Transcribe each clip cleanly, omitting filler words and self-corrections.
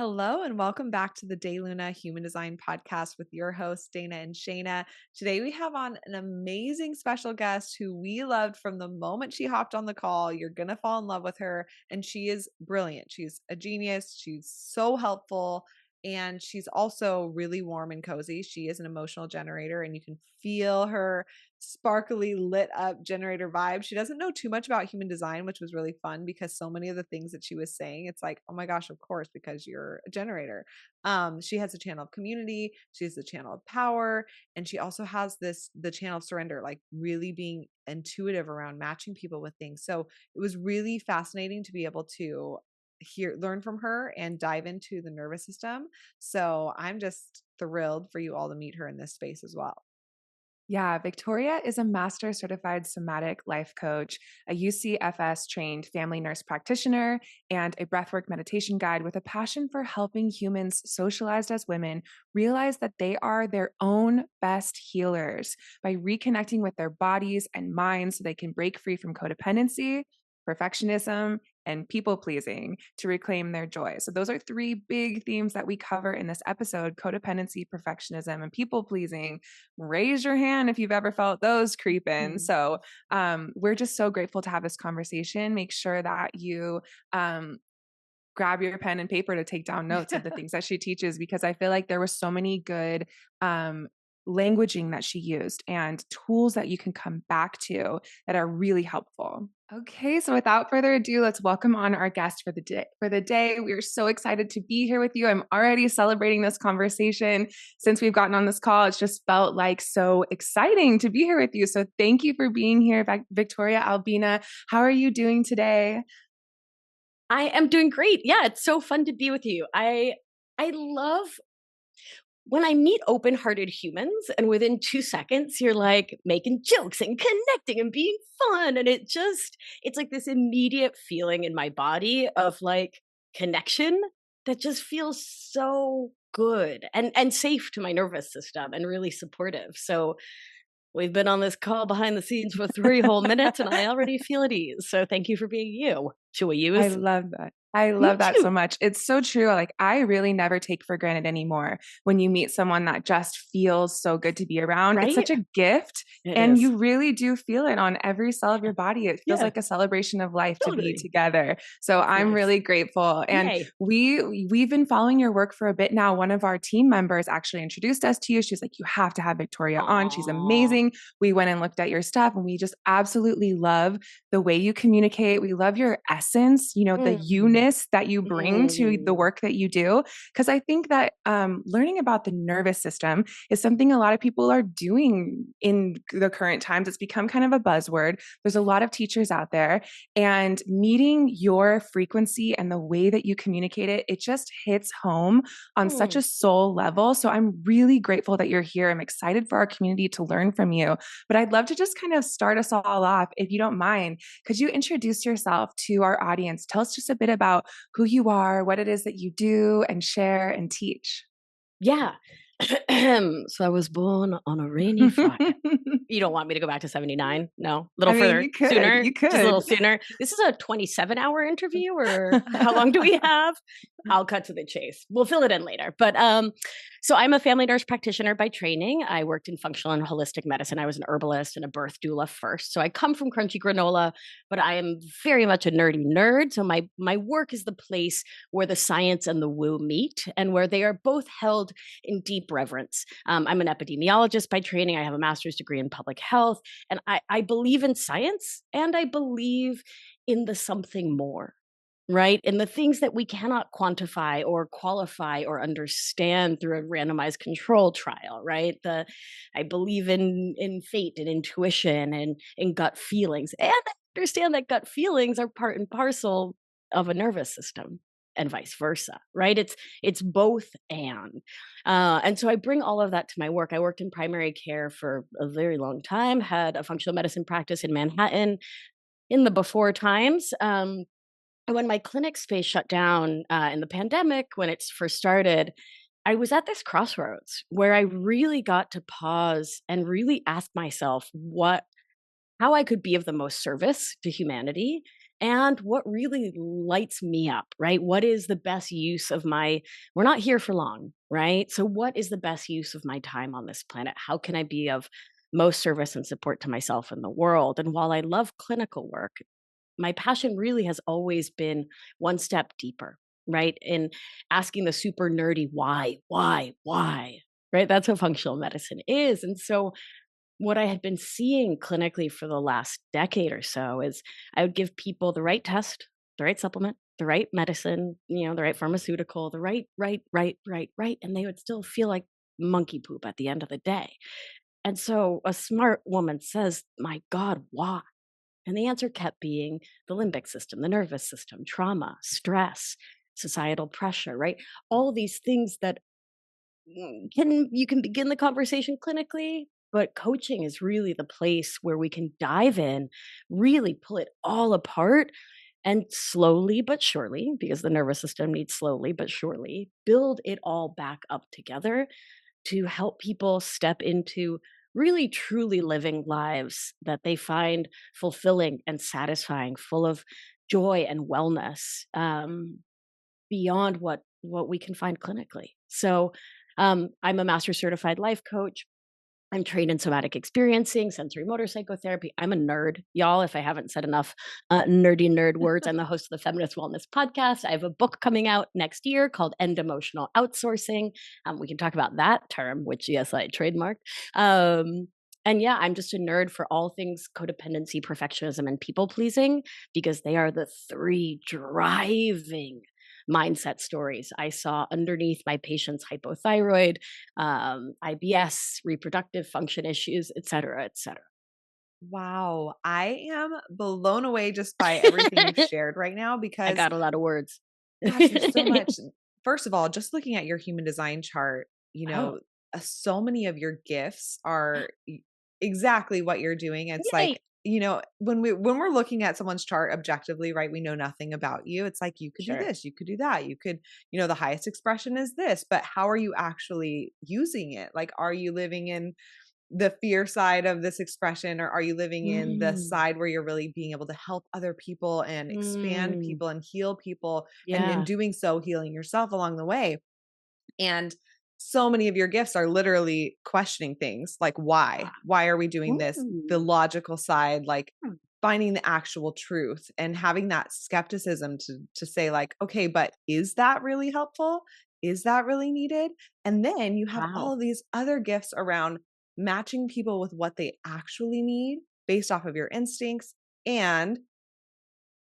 Hello and welcome back to the DayLuna Human Design Podcast with your hosts, Dana and Shayna. Today we have on an amazing special guest who we loved from the moment she hopped on the call. You're going to fall in love with her, and she is brilliant. She's a genius. She's so helpful, and she's also really warm and cozy. She is an emotional generator, and you can feel her sparkly lit up generator vibe. She doesn't know too much about human design, which was really fun because so many of the things that she was saying, it's like, oh my gosh, of course, because you're a generator. She has a channel of community, she has the channel of power, and she also has the channel of surrender, like really being intuitive around matching people with things. So it was really fascinating to be able to learn from her and dive into the nervous system. So I'm just thrilled for you all to meet her in this space as well. Yeah, Victoria is a master certified somatic life coach, a UCFS trained family nurse practitioner, and a breathwork meditation guide with a passion for helping humans socialized as women realize that they are their own best healers by reconnecting with their bodies and minds so they can break free from codependency, perfectionism, and people pleasing to reclaim their joy. So, those are three big themes that we cover in this episode: codependency, perfectionism, and people pleasing. Raise your hand if you've ever felt those creep in. Mhm. We're just so grateful to have this conversation. Make sure that you grab your pen and paper to take down notes of the things that she teaches, because I feel like there was so many good languaging that she used and tools that you can come back to that are really helpful. Okay, so without further ado, let's welcome on our guest for the day. We are so excited to be here with you. I'm already celebrating this conversation since we've gotten on this call. It's just felt like so exciting to be here with you. So thank you for being here, Victoria Albina. How are you doing today? I am doing great. Yeah, it's so fun to be with you. I love when I meet open-hearted humans and within 2 seconds you're like making jokes and connecting and being fun, and it's like this immediate feeling in my body of like connection that just feels so good and safe to my nervous system and really supportive. So we've been on this call behind the scenes for 3 whole minutes and I already feel at ease. So thank you for being you. Shall we I use? love that. I Me love that so too. much. It's so true. Like, I really never take for granted anymore when you meet someone that just feels so good to be around. It's Right? such a gift, It and is. you really do feel it on every cell of your body. It feels Yeah, like a celebration of life to be totally. together. So It's I'm nice. really grateful. And Yay. we've been following your work for a bit now. One of our team members actually introduced us to you. She's like, "You have to have Victoria on. She's Aw. amazing." We went and looked at your stuff, and we just absolutely love the way you communicate. We love your essence, the Mm. you-ness that you bring to the Mm. work that you do. Because I think that learning about the nervous system is something a lot of people are doing in the current times. It's become kind of a buzzword. There's a lot of teachers out there, and meeting your frequency and the way that you communicate it, it just hits home on such Mm. a soul level. So I'm really grateful that you're here. I'm excited for our community to learn from you. But I'd love to just kind of start us all off, if you don't mind. Could you introduce yourself to our audience? Tell us just a bit about who you are, what it is that you do and share and teach. Yeah. So I was born on a rainy Friday. You don't want me to go back to 79? No? A little I mean, further you could, sooner? you Just a little could. sooner? This is a 27-hour interview, or how long do we have? I'll cut to the chase. We'll fill it in later. So I'm a family nurse practitioner by training. I worked in functional and holistic medicine. I was an herbalist and a birth doula first. So I come from crunchy granola, but I am very much a nerdy nerd. So my work is the place where the science and the woo meet, and where they are both held in deep reverence. I'm an epidemiologist by training. I have a master's degree in public health, and I believe in science, and I believe in the something more, right? And the things that we cannot quantify or qualify or understand through a randomized control trial, right? I believe in fate and intuition and in gut feelings. And I understand that gut feelings are part and parcel of a nervous system and vice versa, right? It's both and so I bring all of that to my work. I worked in primary care for a very long time, had a functional medicine practice in Manhattan in the before times. When my clinic space shut down in the pandemic, when it first started, I was at this crossroads where I really got to pause and really ask myself how I could be of the most service to humanity and what really lights me up, right? What is the best use of we're not here for long, right? So, what is the best use of my time on this planet? How can I be of most service and support to myself and the world? And while I love clinical work, my passion really has always been one step deeper, right? In asking the super nerdy why, right? That's what functional medicine is. And so, what I had been seeing clinically for the last decade or so is I would give people the right test, the right supplement, the right medicine, the right pharmaceutical, the right, and they would still feel like monkey poop at the end of the day. And so a smart woman says, "My God, why?" And the answer kept being the limbic system, the nervous system, trauma, stress, societal pressure, right? All of these things that you can begin the conversation clinically, but coaching is really the place where we can dive in, really pull it all apart, and slowly but surely, because the nervous system needs slowly but surely, build it all back up together to help people step into really truly living lives that they find fulfilling and satisfying, full of joy and wellness, beyond what we can find clinically. So I'm a master certified life coach. I'm trained in somatic experiencing, sensory motor psychotherapy. I'm a nerd, y'all. If I haven't said enough nerdy nerd words, I'm the host of the Feminist Wellness Podcast. I have a book coming out next year called End Emotional Outsourcing. We can talk about that term, which, yes, I trademarked. And yeah, I'm just a nerd for all things codependency, perfectionism, and people pleasing, because they are the three driving mindset stories I saw underneath my patient's hypothyroid, IBS, reproductive function issues, et cetera, et cetera. Wow. I am blown away just by everything you've shared right now I because, got a lot of words. gosh, there's so much. First of all, just looking at your human design chart, Oh, so many of your gifts are exactly what you're doing. It's like, yay! when we're looking at someone's chart objectively, right? We know nothing about you. It's like you could do Sure. this, you could do that. You could, the highest expression is this, but how are you actually using it? Like, are you living in the fear side of this expression, or are you living in the Mm, side where you're really being able to help other people and expand mm, people and heal people, and in yeah. doing so healing yourself along the way? And so many of your gifts are literally questioning things like, why are we doing this? The Ooh. logical side, like Hmm. finding the actual truth and having that skepticism to say like, okay, but is that really helpful? Is that really needed? And then you have all Wow. of these other gifts around matching people with what they actually need based off of your instincts, and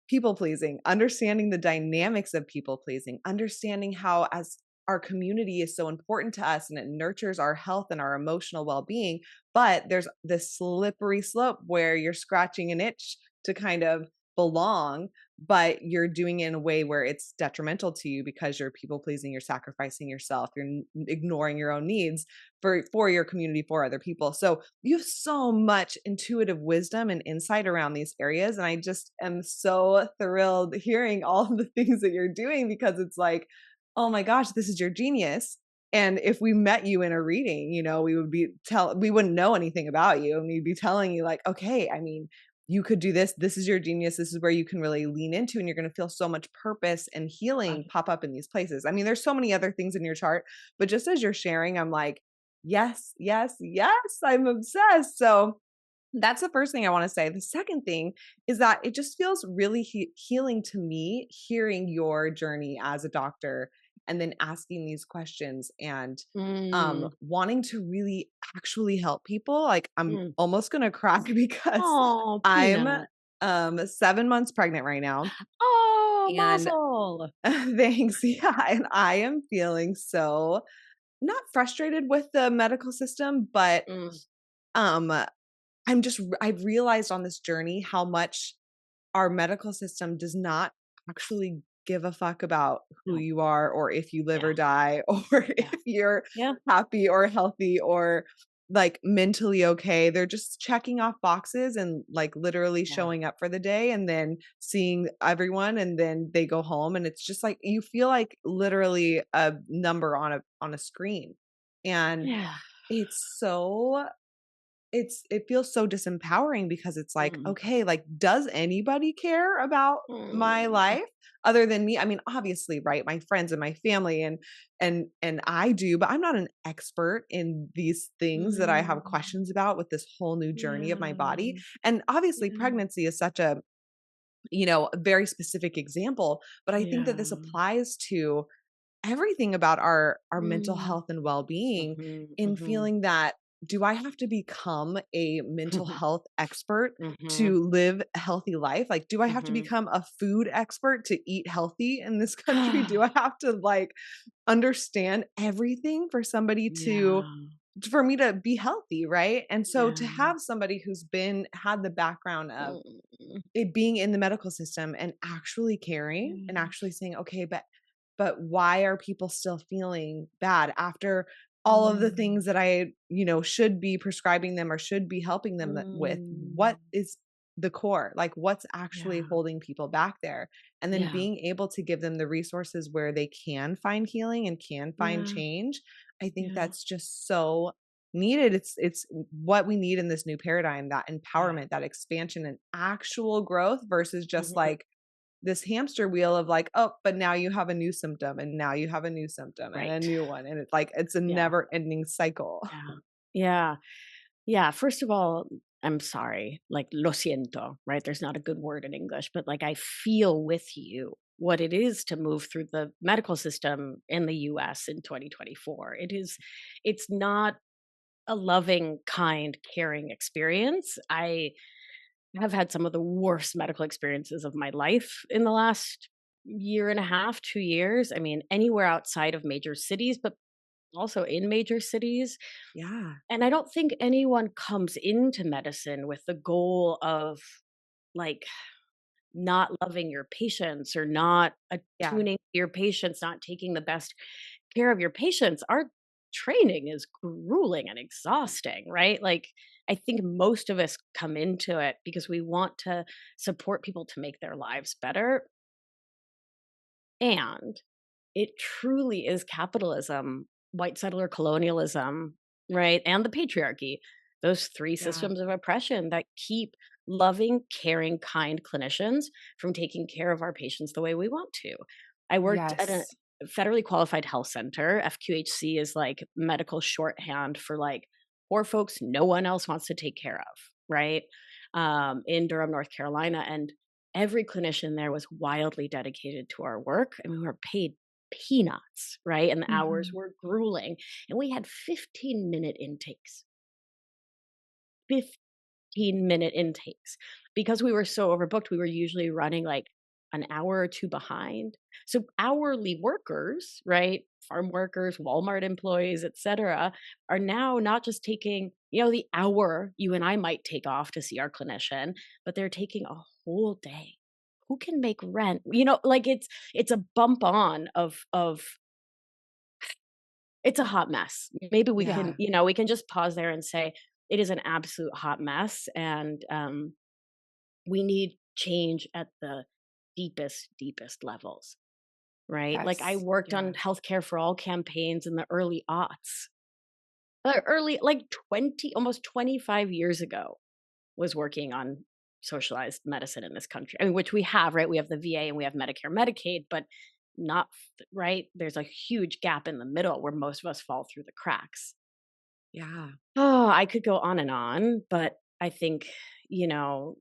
people pleasing, understanding the dynamics of people pleasing, understanding how, as our community is so important to us and it nurtures our health and our emotional well-being, but there's this slippery slope where you're scratching an itch to kind of belong, but you're doing it in a way where it's detrimental to you because you're people pleasing, you're sacrificing yourself, you're ignoring your own needs for your community, for other people. So you have so much intuitive wisdom and insight around these areas, and I just am so thrilled hearing all of the things that you're doing, because it's like, oh my gosh, this is your genius. And if we met you in a reading, we wouldn't know anything about you, and we'd be telling you like, okay, I mean, you could do this. This is your genius. This is where you can really lean into, and you're going to feel so much purpose and healing pop up in these places. I mean, there's so many other things in your chart, but just as you're sharing, I'm like, yes, yes, yes, I'm obsessed. So that's the first thing I want to say. The second thing is that it just feels really healing to me hearing your journey as a doctor, and then asking these questions, and Mm, wanting to really actually help people. Like, I'm mm. almost going to cry because Oh, I'm peanut. 7 months pregnant right now, Oh, and mazel. thanks. Yeah, and I am feeling so not frustrated with the medical system, but Mm, um I've realized on this journey how much our medical system does not actually give a fuck about who no. you are, or if you live Yeah. or die, or Yeah. if you're Yeah. happy or healthy or like mentally okay. They're just checking off boxes and like literally Yeah. showing up for the day and then seeing everyone, and then they go home, and it's just like you feel like literally a number on a screen. And Yeah. it's so it feels so disempowering because it's like, Mm. okay, like, does anybody care about my Mm. life other than me? I mean, obviously, right? My friends and my family and I do, but I'm not an expert in these things that I have Mm. questions about with this whole new journey of my body. Yeah. And obviously Yeah. pregnancy is such a, a very specific example, but I think that Yeah. this applies to everything about our mental Mm. health and well-being, Mhm. in Mhm. feeling that, do I have to become a mental health expert Mhm. to live a healthy life? Like, do I have to Mhm. become a food expert to eat healthy in this country? Do I have to like understand everything for somebody to Yeah. for me to be healthy, right? And so to Yeah. have somebody who's had the background of Mm. it being in the medical system and actually caring and Yeah. actually saying, okay, but why are people still feeling bad after all of the Mm. things that I, should be prescribing them or should be helping them with? What Mm. is the core? Like, what's actually Yeah. holding people back there? And then Yeah. being able to give them the resources where they can find healing and can find Yeah. change. I think Yeah. that's just so needed. It's what we need in this new paradigm, that Yeah. empowerment, that expansion and actual growth versus just Mhm. like this hamster wheel of like, oh, but now you have a new symptom and now you have a new symptom and a Right. new one. And it's like, it's a Yeah. never ending cycle. Yeah. Yeah. Yeah. First of all, I'm sorry. Like, lo siento, right? There's not a good word in English, but like, I feel with you what it is to move through the medical system in the US in 2024. It's not a loving, kind, caring experience. I have had some of the worst medical experiences of my life in the last year and a half, 2 years. I mean, anywhere outside of major cities, but also in major cities. Yeah. And I don't think anyone comes into medicine with the goal of like not loving your patients or not Yeah. attuning to your patients, not taking the best care of your patients. Our training is grueling and exhausting, right? Like, I think most of us come into it because we want to support people to make their lives better. And it truly is capitalism, white settler colonialism, right? And the patriarchy, those three Yeah. systems of oppression that keep loving, caring, kind clinicians from taking care of our patients the way we want to. I worked at a Yes. federally qualified health center. FQHC is like medical shorthand for like poor folks no one else wants to take care of, right? In Durham, North Carolina. And every clinician there was wildly dedicated to our work. I mean, we were paid peanuts, right? And the hours Mhm. were grueling. And we had 15-minute intakes. 15-minute intakes. Because we were so overbooked, we were usually running like an hour or two behind. So hourly workers, right? Farm workers, Walmart employees, etc., are now not just taking, the hour you and I might take off to see our clinician, but they're taking a whole day. Who can make rent? Like it's a bump on of it's a hot mess. Maybe we Yeah. can, we can just pause there and say it is an absolute hot mess, and we need change at the deepest levels, right? Like, I Yes. worked on Yeah. healthcare for all campaigns in the early aughts, early like 20, almost 25 years ago, was working on socialized medicine in this country. I mean, which we have, right? We have the VA and we have Medicare, Medicaid, but not right. There's a huge gap in the middle where most of us fall through the cracks. Yeah. Oh, I could go on and on, but I think, you know,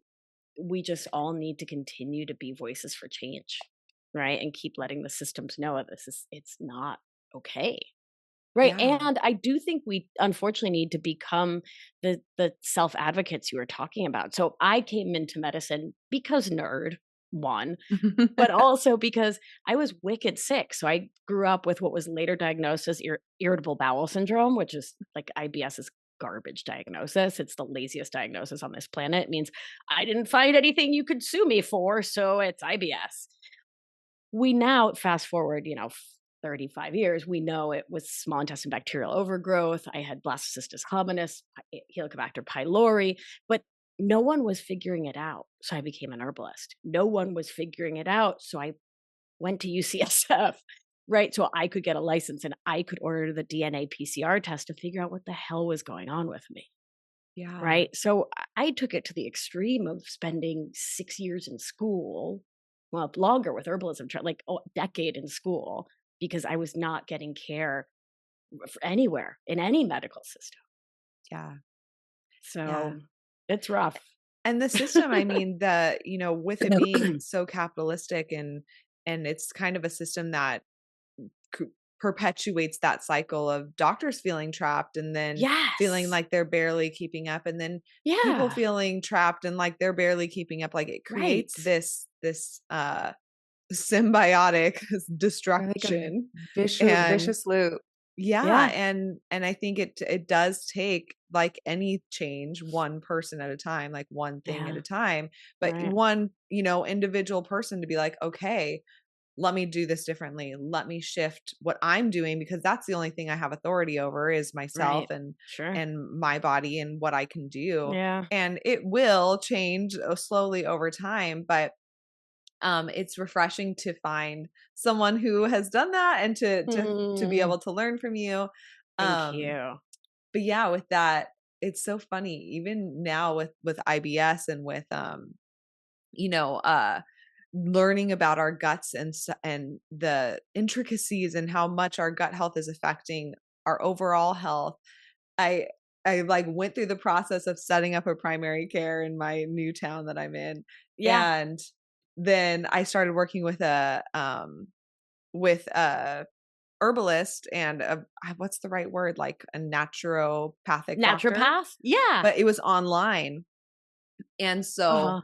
we just all need to continue to be voices for change, right? And keep letting the systems know that it's not okay. Right. Yeah. And I do think we unfortunately need to become the self advocates you were talking about. So I came into medicine because nerd, one, but also because I was wicked sick. So I grew up with what was later diagnosed as irritable bowel syndrome, which is like IBS's garbage diagnosis. It's the laziest diagnosis on this planet. It means I didn't find anything you could sue me for, so it's IBS. We now fast forward, 35 years, we know it was small intestine bacterial overgrowth. I had blastocystis hominis, Helicobacter pylori, but no one was figuring it out. So I became an herbalist. No one was figuring it out. So I went to UCSF, right? So I could get a license and I could order the DNA PCR test to figure out what the hell was going on with me. Yeah. Right. So I took it to the extreme of spending 6 years in school, well, longer with herbalism, like a decade in school, because I was not getting care anywhere in any medical system. Yeah. Yeah. So it's rough. And the system, I mean, with it being so capitalistic and it's kind of a system that c- perpetuates that cycle of doctors feeling trapped and then feeling Yes. like they're barely keeping up and then people Yeah. feeling trapped and like they're barely keeping up. Like it Right. creates this symbiotic Or like a destruction. vicious, And vicious loop. yeah, Yeah. and I think it does take, like any change, one person at a time, like one thing at Yeah. a time, but Right. one, individual person to be like, okay, let me do this differently. Let me shift what I'm doing because that's the only thing I have authority over is myself Right. Sure. and my body and what I can do. Yeah. And it will change slowly over time, but it's refreshing to find someone who has done that and to be Mm, able to learn from you. thank Um, you. but yeah, with that, it's so funny. Even now with IBS and with you know, uh learning about our guts and the intricacies and how much our gut health is affecting our overall health. I I like went through the process of setting up a primary care in my new town that I'm in. Yeah. And then I started working with a herbalist and what's the right word? Like a naturopathic doctor, Naturopath? Yeah. but it was online. And so Uh-huh.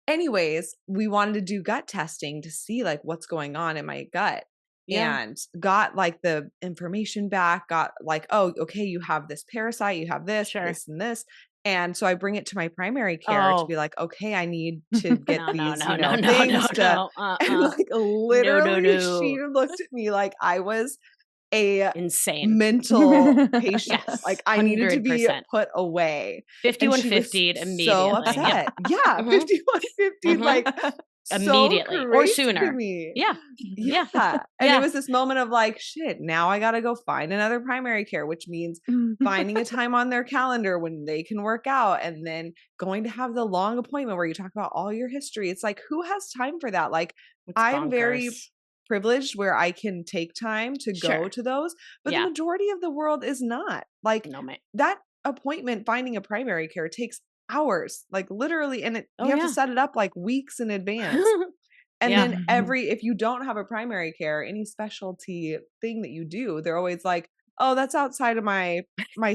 anyways, we wanted to do gut testing to see like what's going on in my gut Yeah. and got like the information back, got like, oh, okay, you have this parasite, you have this, Sure. this, and this. And so I bring it to my primary care to Oh, be like, okay, I need to get no, no, these, no, no, no, no, things to, no. and like No, no, literally she no. looked at me like I was a Insane. mental patient. Yes. Like I needed to be 100%. put away. And she was 5150 so immediately. Yep. upset. Yeah, Hmm. 5150, Hmm. like so Immediately or crazy to sooner. me. Yeah. Yeah. Yeah. And it Yeah. was this moment of like, shit, now I got to go find another primary care, which means finding a time on their calendar when they can work out and then going to have the long appointment where you talk about all your history. It's like, who has time for that? Like, It's I'm bonkers. very privileged where I can take time to go Sure. to those, but the Yeah. majority of the world is not. Like No, mate. that appointment, finding a primary care takes hours, like literally, and Oh, you have to yeah. set it up like weeks in advance. And Yeah. then if you don't have a primary care, any specialty thing that you do, they're always like, "Oh, that's outside of my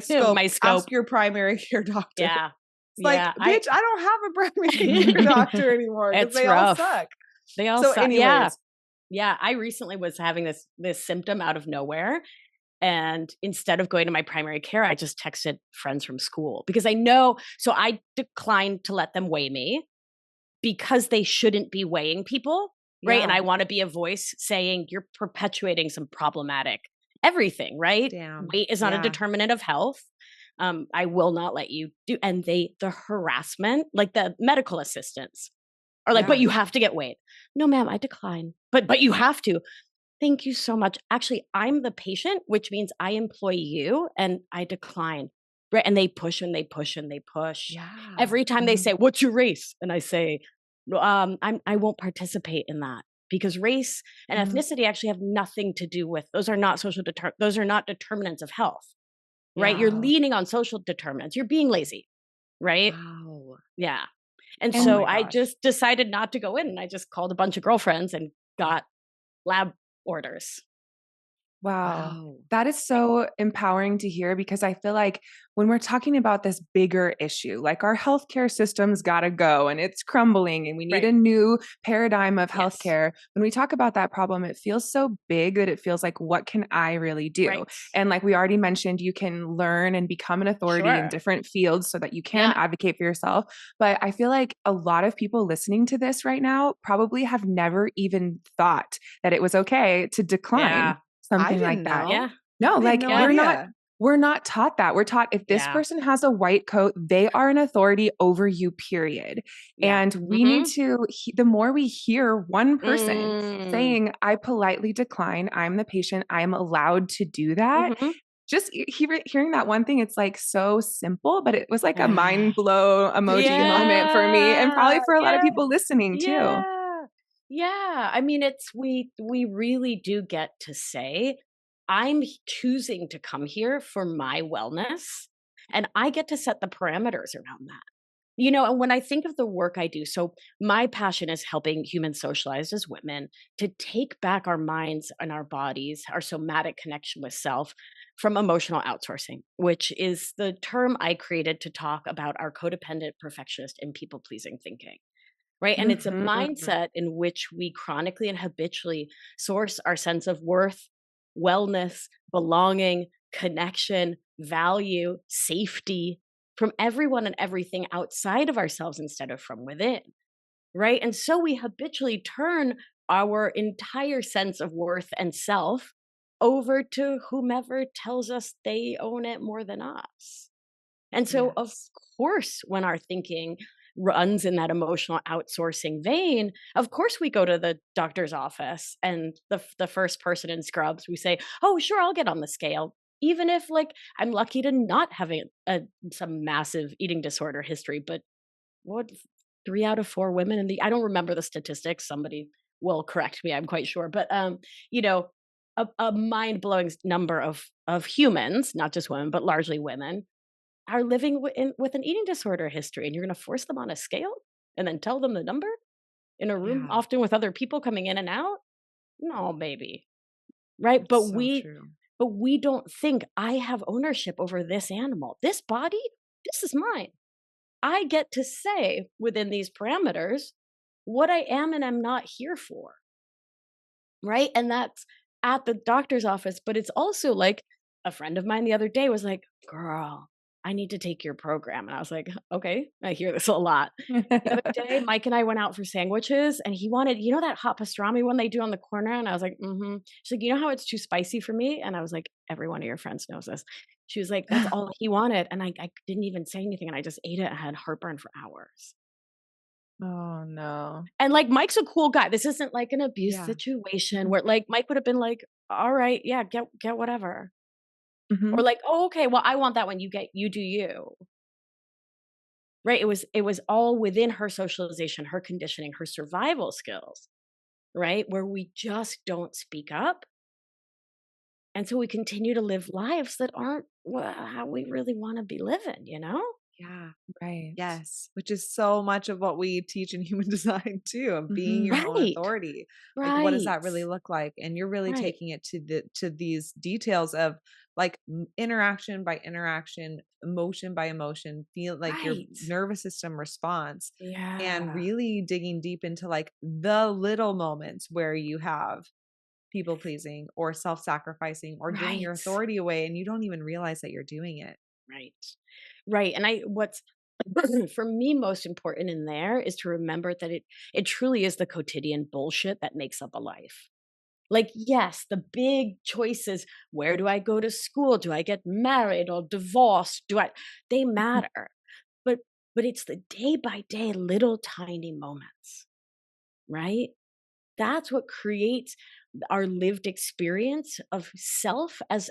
scope. My Ask scope. your primary care doctor." Yeah. It's like, Yeah. bitch, I don't have a primary care doctor anymore because It's they all rough. suck. They all So, suck. Yeah. anyways, Yeah. I recently was having this symptom out of nowhere. And instead of going to my primary care, I just texted friends from school because I know. So I declined to let them weigh me because they shouldn't be weighing people. Right. And yeah, I want to be a voice saying you're perpetuating some problematic everything. Right. damn, Weight is not a yeah, determinant of health. I will not let you do. And the harassment, like the medical assistants are like, but yeah, you have to get weighed. No, ma'am, I decline. But you have to. Thank you so much. Actually, I'm the patient, which means I employ you and I decline. Right. And they push and they push and they push. yeah, Every time they say, "What's your race?" And I say, "No, I won't participate in that because race and ethnicity actually have nothing to do with those are not those are not determinants of health. Right. You're wow, leaning on social determinants. You're being lazy. Right. wow. Yeah. And Oh so my And I gosh. just decided not to go in and I just called a bunch of girlfriends and got lab orders. wow. Wow. That is so empowering to hear because I feel like when we're talking about this bigger issue, like our healthcare system's got to go and it's crumbling and we need Right. a new paradigm of Yes. healthcare. When we talk about that problem, it feels so big that it feels like, what can I really do? Right. And like we already mentioned, you can learn and become an authority in Sure. different fields so that you can Yeah. advocate for yourself. But I feel like a lot of people listening to this right now probably have never even thought that it was okay to decline Yeah. I something like didn't that. know. Yeah. No, I had like no Yeah. idea. we're not taught that. We're taught if this Yeah. person has a white coat, they are an authority over you, period. Yeah. And we need to, the more we hear one person Mm. saying, I politely decline, I'm the patient, I'm allowed to do that, Mhm. just hearing that one thing, it's like so simple, but it was like a Yeah. mind blow emoji moment for me, and probably Yeah. for a lot of Yeah. people listening too. Yeah. Yeah. I mean, we really do get to say, I'm choosing to come here for my wellness, and I get to set the parameters around that. And when I think of the work I do, so my passion is helping humans socialized as women to take back our minds and our bodies, our somatic connection with self from emotional outsourcing, which is the term I created to talk about our codependent, perfectionist, and people pleasing thinking. Right. And it's a Mhm. mindset in which we chronically and habitually source our sense of worth, wellness, belonging, connection, value, safety from everyone and everything outside of ourselves instead of from within. Right. And so we habitually turn our entire sense of worth and self over to whomever tells us they own it more than us. And so, of Yes. course, when our thinking runs in that emotional outsourcing vein, of course we go to the doctor's office and the first person in scrubs, we say, "Oh, sure, I'll get on the scale." Even if like I'm lucky to not have some massive eating disorder history, but what 3 out of 4 women in the I don't remember the statistics, somebody will correct me, I'm quite sure, but you know, a mind-blowing number of humans, not just women, but largely women are living with an eating disorder history, and you're going to force them on a scale and then tell them the number in a room, Yeah, often with other people coming in and out. No, baby. Right. it's so true. But we don't think I have ownership over this animal, this body. This is mine. I get to say within these parameters what I am and am not here for. Right. And that's at the doctor's office. But it's also like a friend of mine the other day was like, "Girl, I need to take your program." And I was like, "Okay, I hear this a lot." The other day, Mike and I went out for sandwiches and he wanted, that hot pastrami one they do on the corner? And I was like, mm-hmm. She's like, "You know how it's too spicy for me?" And I was like, "Every one of your friends knows this." She was like, "That's all he wanted." And I didn't even say anything and I just ate it and had heartburn for hours. Oh, no. And like Mike's a cool guy. This isn't like an abuse Yeah. situation Mhm. where like Mike would have been like, "All right, yeah, get whatever." Or Mhm. like, "Oh, okay, well, I want that one. You do you." Right? It was all within her socialization, her conditioning, her survival skills, right? Where we just don't speak up. And so we continue to live lives that aren't how we really want to be living, you know? Yeah. Right. Yes, which is so much of what we teach in human design too, of being Mhm. your own Right. authority. Like, what does Right. that really look like? And you're really Right. taking it to these details of like interaction by interaction, emotion by emotion, feel like your Right. nervous system response, and Yeah. really digging deep into like the little moments where you have people pleasing or self sacrificing or giving your Right. authority away, and you don't even realize that you're doing it. Right. Right. And what's for me most important in there is to remember that it truly is the quotidian bullshit that makes up a life. Like, yes, the big choices, where do I go to school? Do I get married or divorced? They matter. But it's the day by day little tiny moments, right? That's what creates our lived experience of self as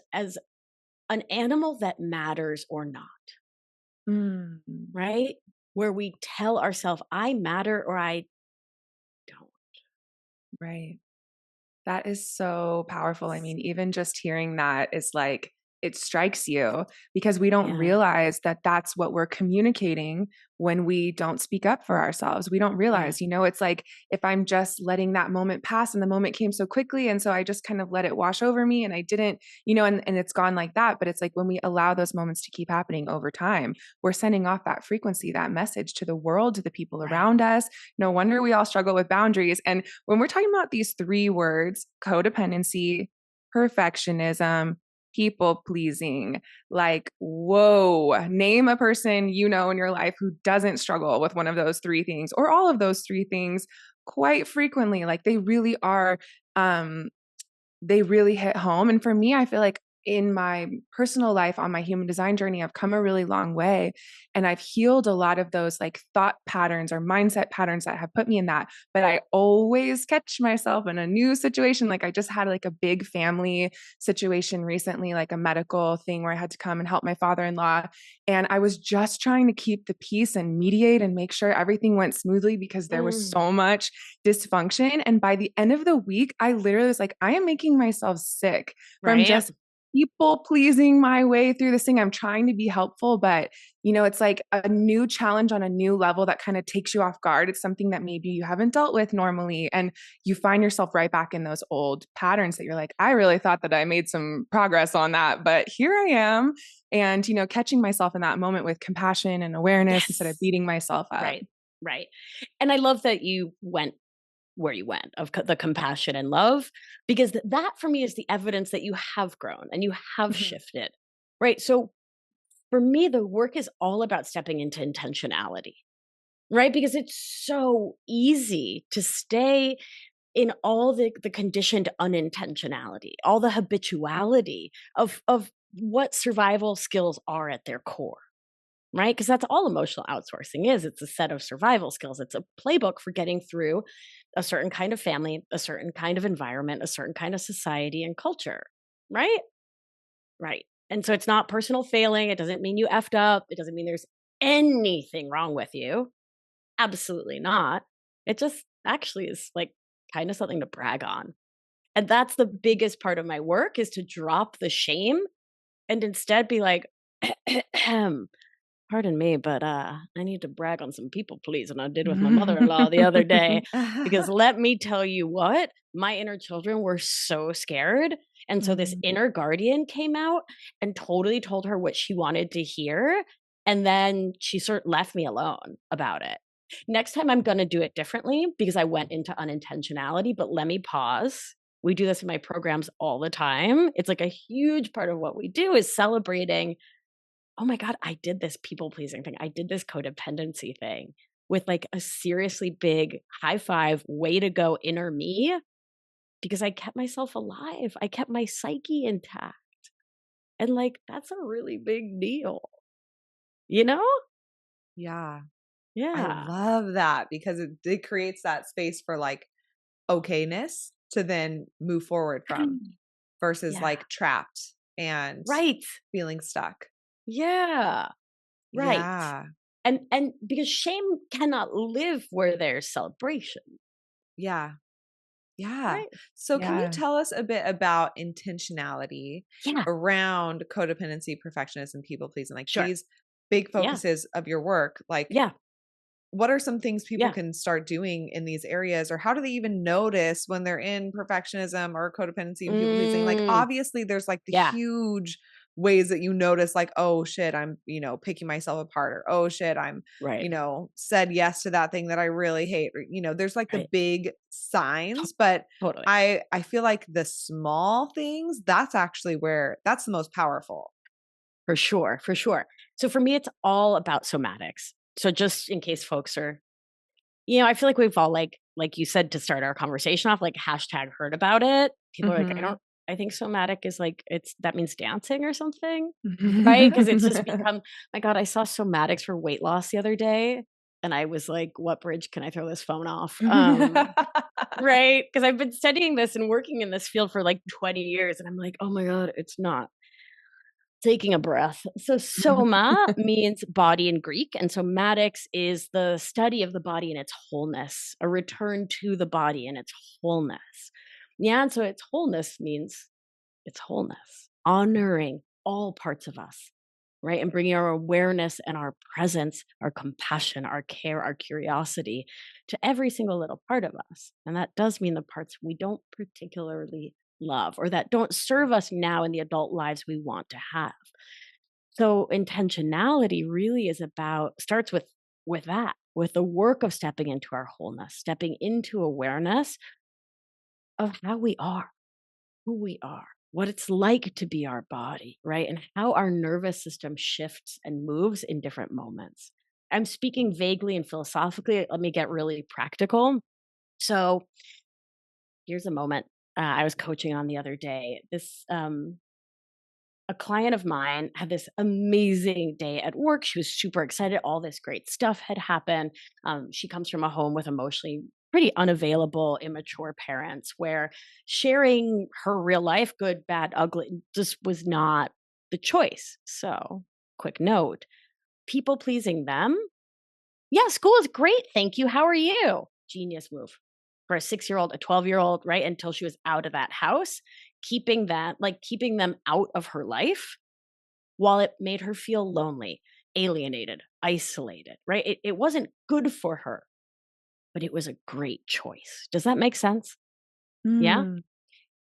an animal that matters or not, Mm. right? Where we tell ourselves, I matter or I don't. Right. That is so powerful. I mean, even just hearing that is like, it strikes you because we don't Yeah. realize that that's what we're communicating when we don't speak up for ourselves. We don't Yeah. realize, it's like if I'm just letting that moment pass and the moment came so quickly. And so I just kind of let it wash over me and I didn't, and it's gone like that. But it's like when we allow those moments to keep happening over time, we're sending off that frequency, that message to the world, to the people Right. around us. No wonder we all struggle with boundaries. And when we're talking about these 3 words, codependency, perfectionism, people pleasing, like, whoa, name a person in your life who doesn't struggle with one of those 3 things or all of those 3 things quite frequently. Like they really are, they really hit home. And for me, I feel like in my personal life on my human design journey, I've come a really long way, and I've healed a lot of those like thought patterns or mindset patterns that have put me in that. But I always catch myself in a new situation. Like I just had like a big family situation recently, like a medical thing where I had to come and help my father-in-law. And I was just trying to keep the peace and mediate and make sure everything went smoothly because there was so much dysfunction. And by the end of the week, I literally was like, I am making myself sick from Right. just people pleasing my way through this thing. I'm trying to be helpful, but it's like a new challenge on a new level that kind of takes you off guard. It's something that maybe you haven't dealt with normally. And you find yourself right back in those old patterns that you're like, I really thought that I made some progress on that, but here I am. And, catching myself in that moment with compassion and awareness instead of beating myself up. Right. Right. And I love that you went where you went of the compassion and love, because that for me is the evidence that you have grown and you have shifted. Right. So for me, the work is all about stepping into intentionality, right? Because it's so easy to stay in all the conditioned unintentionality, all the habituality of what survival skills are at their core, right? Because that's all emotional outsourcing is. It's a set of survival skills. It's a playbook for getting through a certain kind of family, a certain kind of environment, a certain kind of society and culture, right? Right. And so it's not personal failing. It doesn't mean you effed up. It doesn't mean there's anything wrong with you. Absolutely not. It just actually is like kind of something to brag on. And that's the biggest part of my work is to drop the shame and instead be like, pardon me, but I need to brag on some people, please. And I did with my mother-in-law the other day, because let me tell you what, my inner children were so scared. And so this inner guardian came out and totally told her what she wanted to hear. And then she sort of left me alone about it. Next time I'm going to do it differently because I went into unintentionality, but let me pause. We do this in my programs all the time. It's like a huge part of what we do is celebrating, oh my God, I did this people pleasing thing. I did this codependency thing with like a seriously big high five, way to go inner me, because I kept myself alive. I kept my psyche intact. And like, that's a really big deal, you know? Yeah. I Yeah. love that because it creates that space for like okayness to then move forward from versus Yeah. like trapped and Right. feeling stuck. Yeah. Right. Yeah. And because shame cannot live where there's celebration, Yeah. Yeah. right? So can you Yeah. tell us a bit about intentionality Yeah. around codependency, perfectionism, people pleasing, like Sure. these big Yeah. focuses of your work? Like Yeah. what are some things people Yeah. can start doing in these areas, or how do they even notice when they're in perfectionism or codependency and people pleasing? Like Mm, obviously there's like the yeah. huge ways that you notice like, oh shit, I'm, picking myself apart, or oh shit, I'm, Right. said yes to that thing that I really hate, or there's like the Right. big signs, but Totally. I feel like the small things, that's actually where that's the most powerful. For sure. For sure. So for me, it's all about somatics. So just in case folks are, I feel like we've all like you said to start our conversation off, like hashtag heard about it. People are like, I think somatic is like, that means dancing or something. Right? Because it's just become, my God, I saw somatics for weight loss the other day. And I was like, what bridge can I throw this phone off? Right? Because I've been studying this and working in this field for like 20 years. And I'm like, oh my God, it's not. Taking a breath. So soma means body in Greek, and somatics is the study of the body in its wholeness, a return to the body in its wholeness. Yeah, and so its wholeness means its wholeness, honoring all parts of us, right? And bringing our awareness and our presence, our compassion, our care, our curiosity to every single little part of us. And that does mean the parts we don't particularly love or that don't serve us now in the adult lives we want to have. So intentionality really is about starts with that, with the work of stepping into our wholeness, stepping into awareness of how we are, who we are, what it's like to be our body, right? And how our nervous system shifts and moves in different moments. I'm speaking vaguely and philosophically. Let me get really practical. So here's a moment I was coaching on the other day. This a client of mine had this amazing day at work. She was super excited. All this great stuff had happened. She comes from a home with emotionally pretty unavailable, immature parents where sharing her real life, good, bad, ugly, just was not the choice. So, quick note, people pleasing them. Yeah, school is great. Thank you. How are you? Genius move for a 6-year-old, a 12-year-old, right? Until she was out of that house, keeping them out of her life while it made her feel lonely, alienated, isolated, right? It wasn't good for her, but it was a great choice. Does that make sense? Yeah? Mm.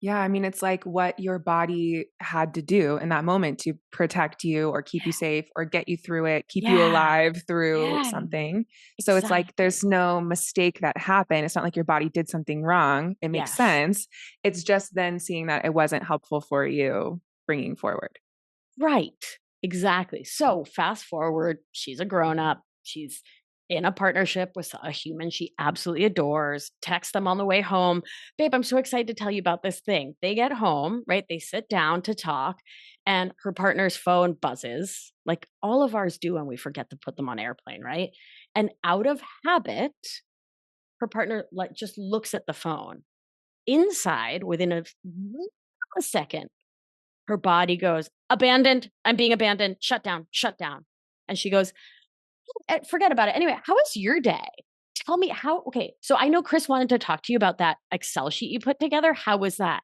Yeah, I mean, it's like what your body had to do in that moment to protect you or keep you safe or get you through it, keep you Yeah. alive through Yeah. something. So it's like Exactly. there's no mistake that happened. It's not like your body did something wrong. It makes Yes. sense. It's just then seeing that it wasn't helpful for you bringing forward. Right. Exactly. So fast forward, she's a grown up. She's in a partnership with a human she absolutely adores. Text them on the way home. Babe, I'm so excited to tell you about this thing. They get home, right? They sit down to talk, and her partner's phone buzzes, like all of ours do when we forget to put them on airplane, right? And out of habit, her partner like just looks at the phone. Inside, within a second, her body goes, abandoned. I'm being abandoned. Shut down. Shut down. And she goes, forget about it. Anyway, how was your day? Tell me how. Okay. So I know Chris wanted to talk to you about that Excel sheet you put together. How was that?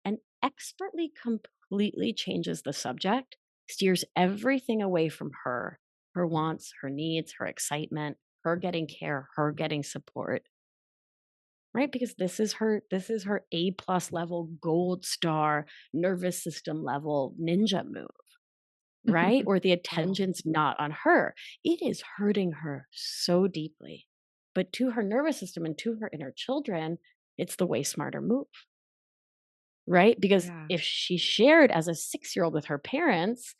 And expertly, completely changes the subject, steers everything away from her wants, her needs, her excitement, her getting care, her getting support. Right? Because this is her A+ level gold star nervous system level ninja move, right? Or the Wow. attention's not on her. It is hurting her so deeply. But to her nervous system and to her inner children, it's the way smarter move, right? Because Yeah. if she shared as a 6-year-old with her parents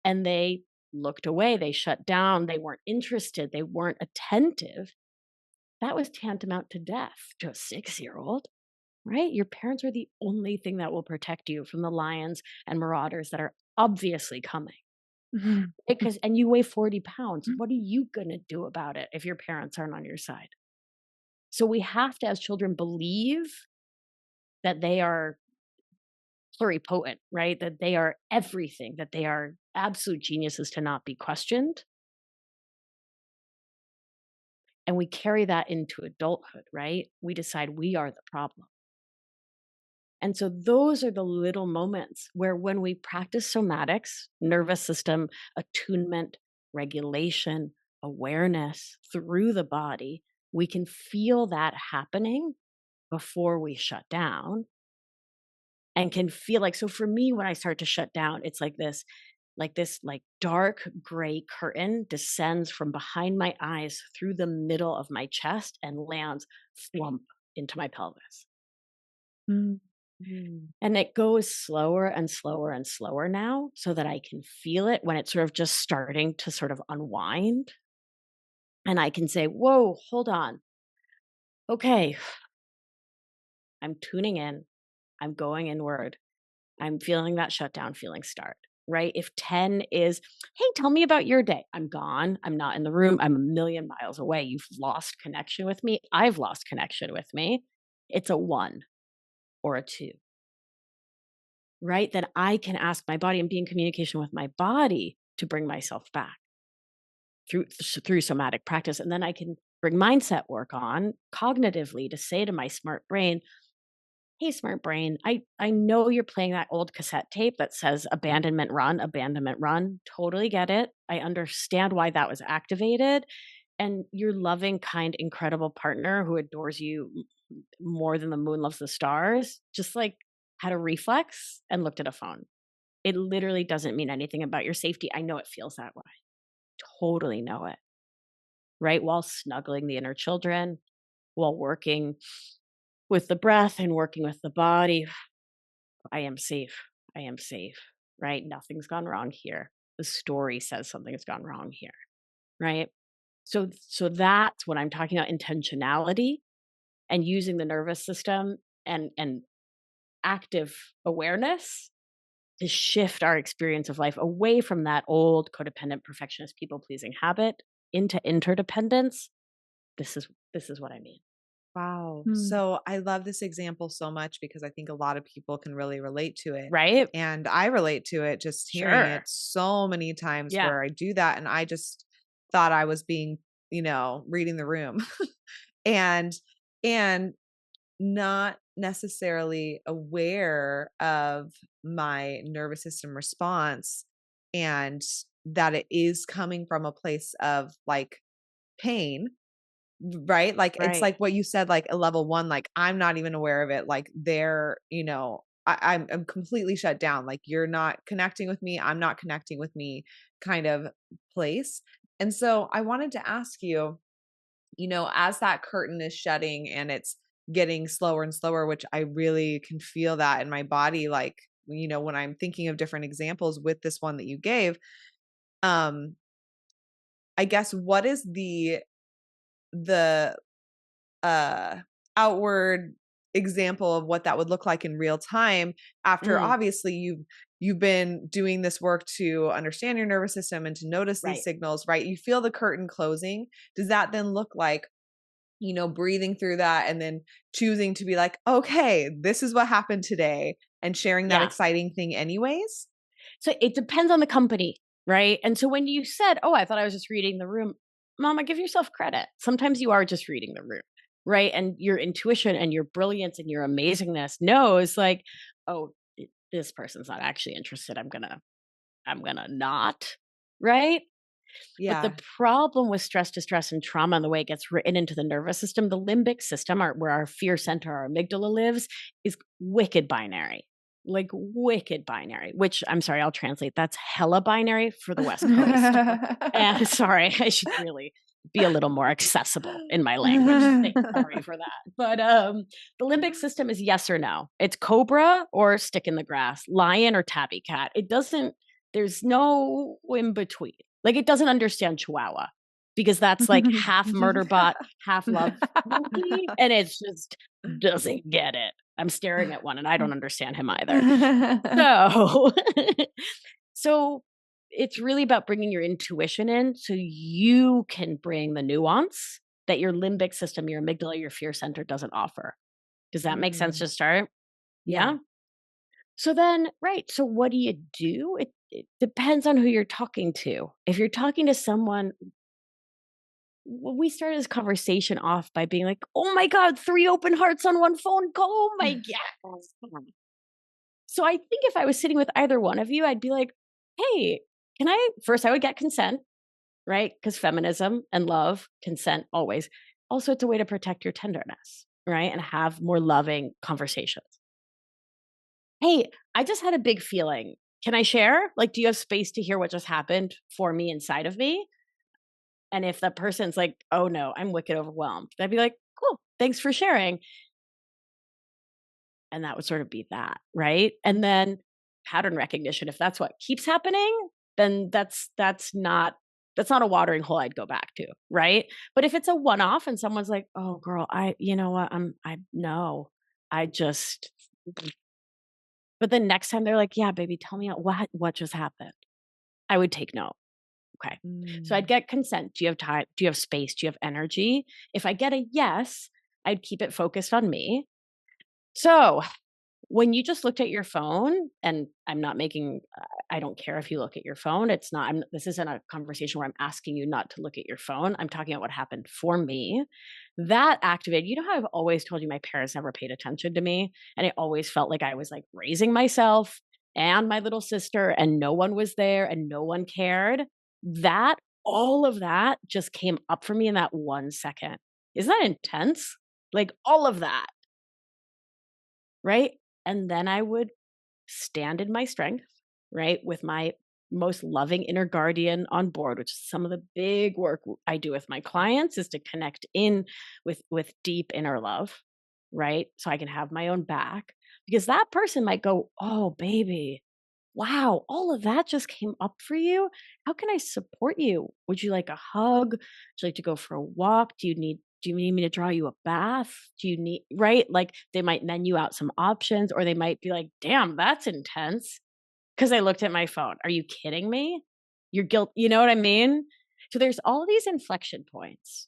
and they looked away, they shut down, they weren't interested, they weren't attentive, that was tantamount to death to a 6-year-old. Right? Your parents are the only thing that will protect you from the lions and marauders that are obviously coming. Because and you weigh 40 pounds. What are you going to do about it if your parents aren't on your side? So we have to, as children, believe that they are pluripotent, right? That they are everything, that they are absolute geniuses to not be questioned. And we carry that into adulthood, right? We decide we are the problem. And so those are the little moments where when we practice somatics, nervous system attunement, regulation, awareness through the body, we can feel that happening before we shut down and can feel like, so for me, when I start to shut down, it's like dark gray curtain descends from behind my eyes through the middle of my chest and lands thwump into my pelvis. Mm. Mm. And it goes slower and slower and slower now so that I can feel it when it's sort of just starting to sort of unwind. And I can say, whoa, hold on. Okay, I'm tuning in. I'm going inward. I'm feeling that shutdown feeling start, right? If 10 is, hey, tell me about your day. I'm gone. I'm not in the room. I'm a million miles away. You've lost connection with me. I've lost connection with me. It's a 1 or a 2. Right? Then I can ask my body and be in communication with my body to bring myself back through somatic practice. And then I can bring mindset work on cognitively to say to my smart brain, hey, smart brain, I know you're playing that old cassette tape that says abandonment run, abandonment run. Totally get it. I understand why that was activated. And your loving, kind, incredible partner who adores you more than the moon loves the stars, just like had a reflex and looked at a phone. It literally doesn't mean anything about your safety. I know it feels that way. Totally know it. Right? While snuggling the inner children, while working with the breath and working with the body, I am safe. I am safe. Right? Nothing's gone wrong here. The story says something has gone wrong here. Right? So that's when I'm talking about intentionality and using the nervous system and active awareness to shift our experience of life away from that old codependent, perfectionist, people-pleasing habit into interdependence. This is what I mean. Wow. Mm. So I love this example so much because I think a lot of people can really relate to it. Right? And I relate to it just hearing it Sure. so many times Yeah. where I do that. And I just thought I was being, reading the room and, and not necessarily aware of my nervous system response and that it is coming from a place of like pain. Right? Like, it's Right. like what you said, like a level 1, like, I'm not even aware of it. Like, I'm completely shut down. Like, you're not connecting with me, I'm not connecting with me kind of place. And so I wanted to ask you, as that curtain is shutting and it's getting slower and slower, which I really can feel that in my body, like, when I'm thinking of different examples with this one that you gave, um, I guess what is the uh outward example of what that would look like in real time after Mm, obviously you've been doing this work to understand your nervous system and to notice these right. signals, right? You feel the curtain closing. Does that then look like, breathing through that and then choosing to be like, okay, this is what happened today and sharing that Yeah. exciting thing anyways? So it depends on the company, right? And so when you said, "Oh, I thought I was just reading the room," Mama, give yourself credit. Sometimes you are just reading the room, right? And your intuition and your brilliance and your amazingness knows, like, "Oh, this person's not actually interested. I'm gonna not," right? But the Yeah. problem with stress, distress, and trauma and the way it gets written into the nervous system, the limbic system, where our fear center, our amygdala lives, is wicked binary. Like wicked binary, which I'm sorry, I'll translate. That's hella binary for the West Coast. And sorry, I should really be a little more accessible in my language. Sorry for that. But the limbic system is yes or no. It's cobra or stick in the grass, lion or tabby cat. It doesn't, there's no in between. Like it doesn't understand Chihuahua because that's like half murder bot, half love monkey. And it just doesn't get it. I'm staring at one and I don't understand him either. So, so it's really about bringing your intuition in so you can bring the nuance that your limbic system, your amygdala, your fear center doesn't offer. Does that make sense Mm, to start? yeah. Yeah. So then, right. So what do you do? It depends on who you're talking to. If you're talking to someone, we started this conversation off by being like, oh my God, 3 open hearts on one phone call. Oh my God. So I think if I was sitting with either one of you, I'd be like, hey, first I would get consent, right? Because feminism and love, consent always. Also, it's a way to protect your tenderness, right? And have more loving conversations. Hey, I just had a big feeling. Can I share? Like, do you have space to hear what just happened for me inside of me? And if that person's like, oh no, I'm wicked overwhelmed, I'd be like, cool, thanks for sharing. And that would sort of be that, right? And then pattern recognition, if that's what keeps happening, then that's not a watering hole I'd go back to, right? But if it's a one-off and someone's like, "Oh girl, you know what? I no. I just." But then next time they're like, "Yeah, baby, tell me what just happened." I would take note. Okay. So I'd Mm, get consent. Do you have time? Do you have space? Do you have energy? If I get a yes, I'd keep it focused on me. So when you just looked at your phone, and I'm not making, I don't care if you look at your phone. It's not, this isn't a conversation where I'm asking you not to look at your phone. I'm talking about what happened for me. That activated, you know how I've always told you my parents never paid attention to me. And it always felt like I was like raising myself and my little sister, and no one was there and no one cared. All of that just came up for me in that 1 second. Isn't that intense? Like all of that, right? And then I would stand in my strength, right? With my most loving inner guardian on board, which is some of the big work I do with my clients is to connect in with deep inner love, right? So I can have my own back because that person might go, "Oh, baby, wow, all of that just came up for you. How can I support you? Would you like a hug? Would you like to go for a walk? Do you need me to draw you a bath? Do you need, right? Like they might menu out some options or they might be like, damn, that's intense. because I looked at my phone. Are you kidding me? You're guilt. You know what I mean? So there's all these inflection points,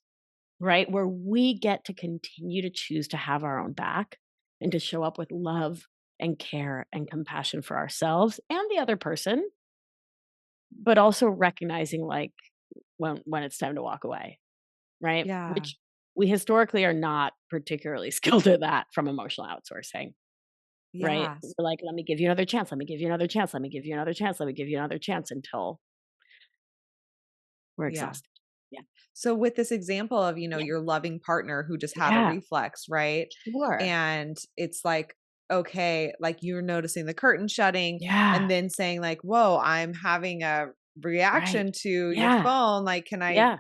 right? Where we get to continue to choose to have our own back and to show up with love and care and compassion for ourselves and the other person, but also recognizing like when it's time to walk away, right? Yeah. Which we historically are not particularly skilled at that from emotional outsourcing, right? Yes. We're like, let me give you another chance, let me give you another chance, let me give you another chance, let me give you another chance until we're Yeah. exhausted. Yeah. So with this example of, Yeah. your loving partner who just had a Yeah. reflex, right? Sure. And it's like, okay, like you're noticing the curtain shutting Yeah. and then saying like, whoa, I'm having a Right. reaction to your Yeah. phone. Like, can I, Yeah.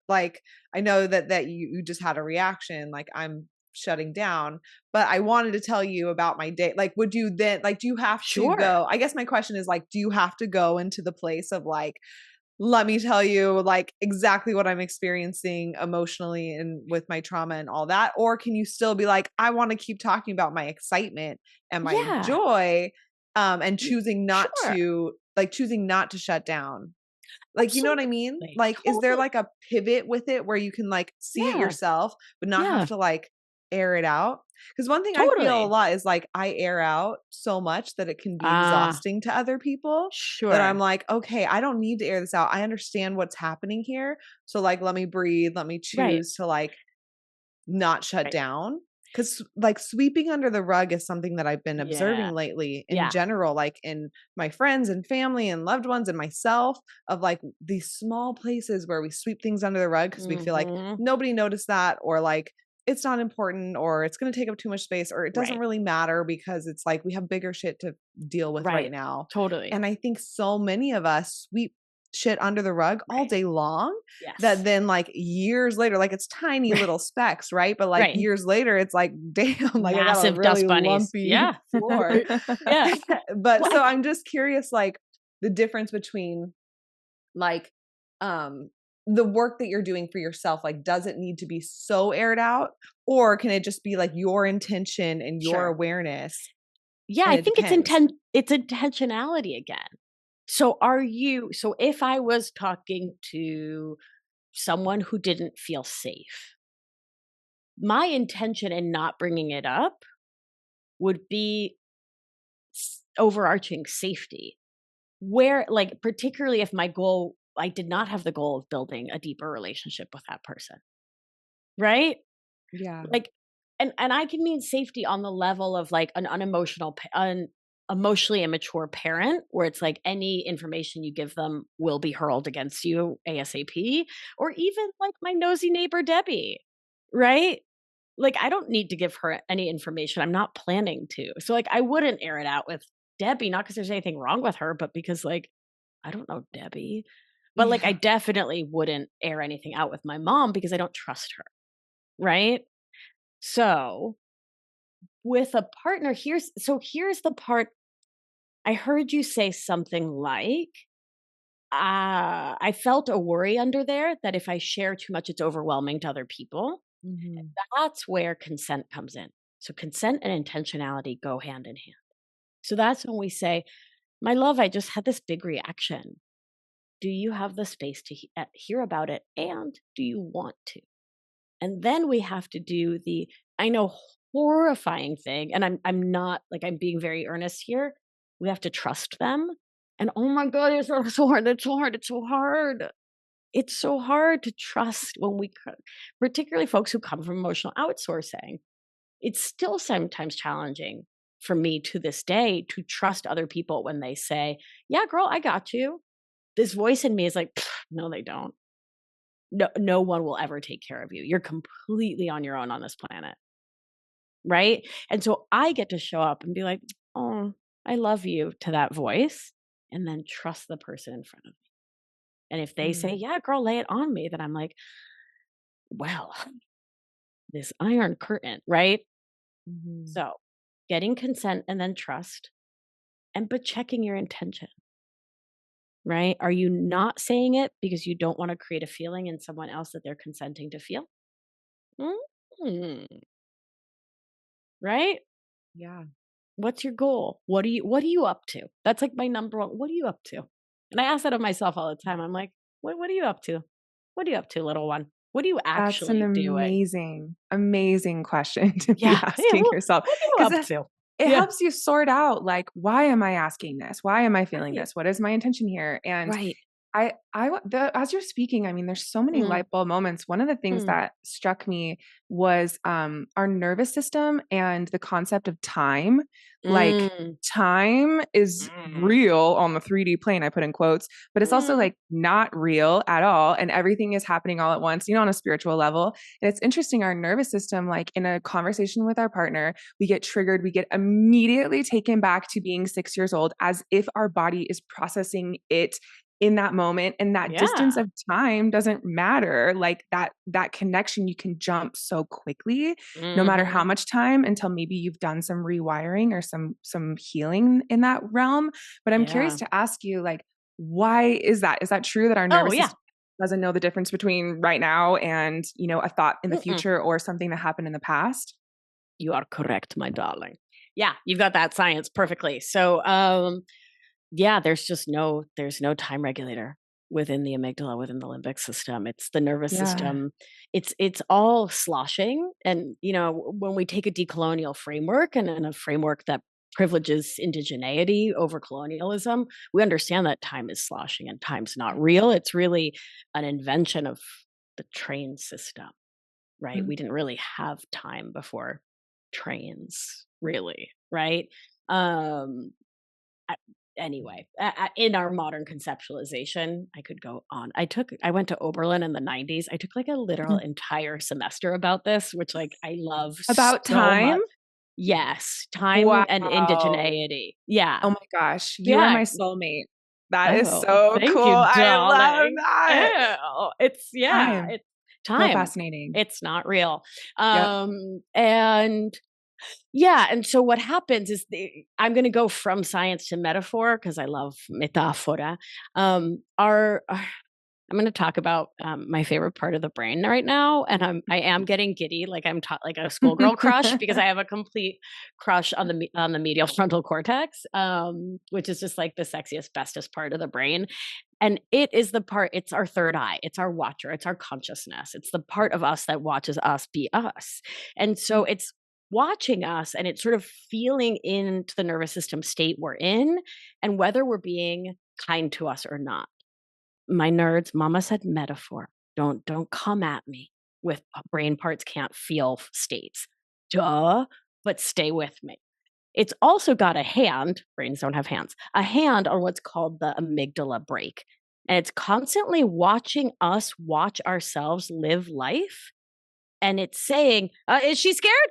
like, I know that you just had a reaction, like I'm shutting down, but I wanted to tell you about my day. Like, would you then, like, do you have to Sure. go? I guess my question is like, do you have to go into the place of like, let me tell you like exactly what I'm experiencing emotionally and with my trauma and all that? Or can you still be like, I want to keep talking about my excitement and my Yeah. joy, and Y Sure. choosing not to shut down? Like, you know what I mean? Absolutely. Like, is there Totally. like a pivot with it where you can like see it Yeah. yourself, but not have Yeah. to like air it out? Because one thing I feel a Totally. lot is like I air out so much that it can be Ah, exhausting to other people, that I'm sure. like, okay, I don't need to air this out. I understand what's happening here. So like, let me breathe. Let me Right. choose to like not shut Right. down. Because like sweeping under the rug is something that I've been Yeah. observing lately in Yeah. general, like in my friends and family and loved ones and myself, of like these small places where we sweep things under the rug because we feel like Mhm. nobody noticed that, or like it's not important, or it's going to take up too much space, or it doesn't Right. really matter because it's like we have bigger shit to deal with right Right. now. Totally. And I think so many of us sweep shit under the rug all Right. day long, that Yes. then like years later, like it's tiny Right. little specks, right? But like Right. years later, it's like, damn, like I got a Massive really dust bunnies. lumpy Yeah. floor. Yeah. But Well, I so I'm just curious, like the difference between like, um, the work that you're doing for yourself, like, does it need to be so aired out? Or can it just be like your intention and your Sure. awareness Yeah, and I it think depends? it's intentionality again. So if I was talking to someone who didn't feel safe, my intention in not bringing it up would be overarching safety. Where, like, particularly if my goal, I did not have the goal of building a deeper relationship with that person, right? Yeah. Like, and I can mean safety on the level of like an unemotional, emotionally immature parent, where it's like any information you give them will be hurled against you ASAP, or even like my nosy neighbor Debbie, right? Like, I don't need to give her any information. I'm not planning to. So like I wouldn't air it out with Debbie, not because there's anything wrong with her, but because like I don't know Debbie. But like I Yeah. definitely wouldn't air anything out with my mom because I don't trust her. Right. So with a partner, here's the part. I heard you say something like, I felt a worry under there that if I share too much, it's overwhelming to other people. Mhm. That's where consent comes in. So consent and intentionality go hand in hand. So that's when we say, my love, I just had this big reaction. Do you have the space to hear about it? And do you want to? And then we have to do the, I know, horrifying thing, and I'm not like, I'm being very earnest here. We have to trust them. And oh my God, it's so hard. It's so hard. It's so hard. It's so hard to trust when particularly folks who come from emotional outsourcing. It's still sometimes challenging for me to this day to trust other people when they say, yeah, girl, I got you. This voice in me is like, no, they don't. No one will ever take care of you. You're completely on your own on this planet, right? And so I get to show up and be like, "Oh, I love you," to that voice, and then trust the person in front of me. And if they say, Mm. "Yeah, girl, lay it on me," then I'm like, "Well, this iron curtain," right? Mhm. So, getting consent and then trust, and but checking your intention, right? Are you not saying it because you don't want to create a feeling in someone else that they're consenting to feel? Mm, right? Yeah. What's your goal? What are you up to? That's like my number one. What are you up to? And I ask that of myself all the time. I'm like, what are you up to? What are you up to, little one? What are you That's an actually doing? amazing, amazing question to be Yeah. asking yourself, What are you because up to? it Yeah. helps you sort out like, why am I asking this? Why am I feeling Right. this? What is my intention here? And Right. as you're speaking, I mean, there's so many Mm, light bulb moments. One of the things mm, that struck me was our nervous system and the concept of time. Like, mm, time is mm, real on the 3D plane, I put in quotes, but it's also mm. like not real at all. And everything is happening all at once, on a spiritual level. And it's interesting, our nervous system, like in a conversation with our partner, we get triggered, we get immediately taken back to being 6 years old as if our body is processing it in that moment, and that distance Yeah. of time doesn't matter. Like that connection, you can jump so quickly no matter how Hmm. much time, until maybe you've done some rewiring or some healing in that realm. But I'm curious Yeah. to ask you, like, why is that true that our Oh, nervous yeah. system doesn't know the difference between right now and a thought in the Mm-mm. future or something that happened in the past? You are correct, my darling. Yeah, you've got that science perfectly. So, yeah, there's no time regulator within the amygdala, within the limbic system. It's the nervous Yeah. system. It's all sloshing. And when we take a decolonial framework and a framework that privileges indigeneity over colonialism, we understand that time is sloshing and time's not real. It's really an invention of the train system, right? Mm. We didn't really have time before trains, really, right? Um, I- anyway, in our modern conceptualization, I could go on. I went to Oberlin in the 90s. I took like a literal entire semester about this, which like I love About so time? much. Yes, time and Wow. indigeneity. Yeah. Oh my gosh, you are Yeah. my soulmate. That is Oh, so thank cool. you, I love darling. that. Ew. Time. It's So time. fascinating. It's not real. Yep. And yeah, and so what happens is I'm going to go from science to metaphor because I love metafora. I'm going to talk about my favorite part of the brain right now, and I am getting giddy, like I'm like a schoolgirl crush, because I have a complete crush on the medial frontal cortex, which is just like the sexiest, bestest part of the brain, and it is the part. It's our third eye. It's our watcher. It's our consciousness. It's the part of us that watches us be us, and so it's watching us, and it's sort of feeling into the nervous system state we're in, and whether we're being kind to us or not. My nerds, mama said metaphor. Don't come at me with brain parts can't feel states. Duh, but stay with me. It's also got a hand, brains don't have hands, a hand on what's called the amygdala brake. And it's constantly watching us watch ourselves live life. And it's saying, is she scared?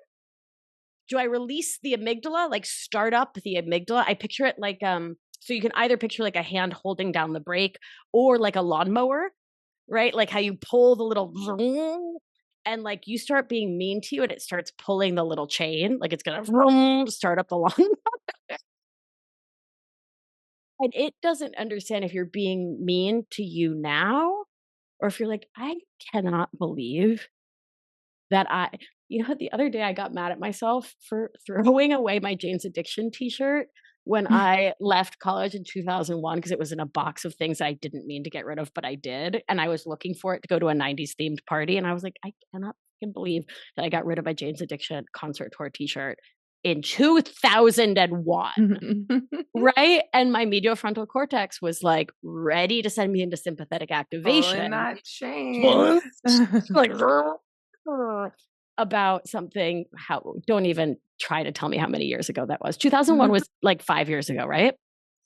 Do I release the amygdala, like start up the amygdala? I picture it like so you can either picture like a hand holding down the brake or like a lawnmower, right? Like how you pull the little vroom, and like you start being mean to you and it starts pulling the little chain, like it's gonna vroom, start up the lawn. And it doesn't understand if you're being mean to you now or if you're like, I cannot believe that the other day I got mad at myself for throwing away my Jane's Addiction t-shirt when I left college in 2001 because it was in a box of things I didn't mean to get rid of, but I did. And I was looking for it to go to a 90s themed party. And I was like, I cannot fucking believe that I got rid of my Jane's Addiction concert tour t-shirt in 2001. Right? And my medial frontal cortex was like ready to send me into sympathetic Pulling activation. that chain. Like about something. How don't even try to tell me how many years ago that was. 2001 was like 5 years ago, right?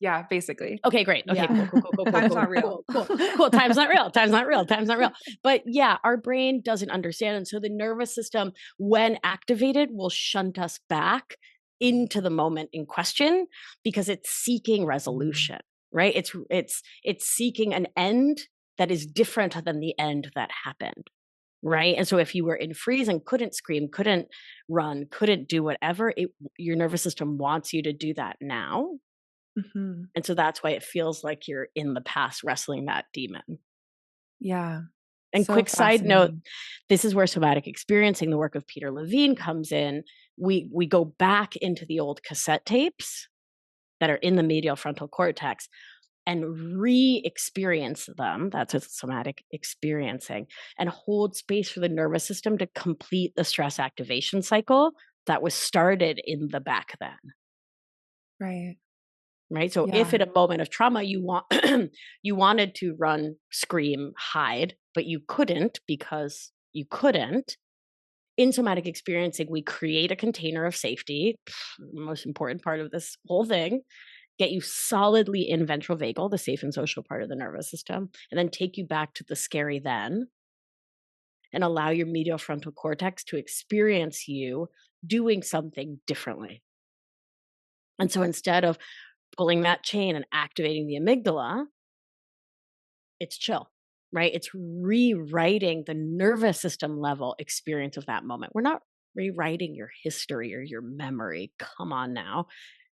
Yeah, basically. Okay, great. Okay, Yeah. cool. Time's not real. Cool. Time's not real. Time's not real. Time's not real. But yeah, our brain doesn't understand. And so the nervous system, when activated, will shunt us back into the moment in question because it's seeking resolution, right? It's seeking an end that is different than the end that happened. Right. And so if you were in freeze and couldn't scream, couldn't run, couldn't do whatever, your nervous system wants you to do that now. Mhm. And so that's why it feels like you're in the past wrestling that demon. Yeah. And So quick side note, fascinating. this is where somatic experiencing, the work of Peter Levine, comes in. We go back into the old cassette tapes that are in the medial frontal cortex and re-experience them. That's a somatic experiencing, and hold space for the nervous system to complete the stress activation cycle that was started in the back then. Right. Right. So if Yeah. in a moment of trauma you wanted to run, scream, hide, but you couldn't because you couldn't, in somatic experiencing, we create a container of safety, the most important part of this whole thing, get you solidly in ventral vagal, the safe and social part of the nervous system, and then take you back to the scary then, and allow your medial frontal cortex to experience you doing something differently. And so instead of pulling that chain and activating the amygdala, it's chill, right? It's rewriting the nervous system level experience of that moment. We're not rewriting your history or your memory. Come on now.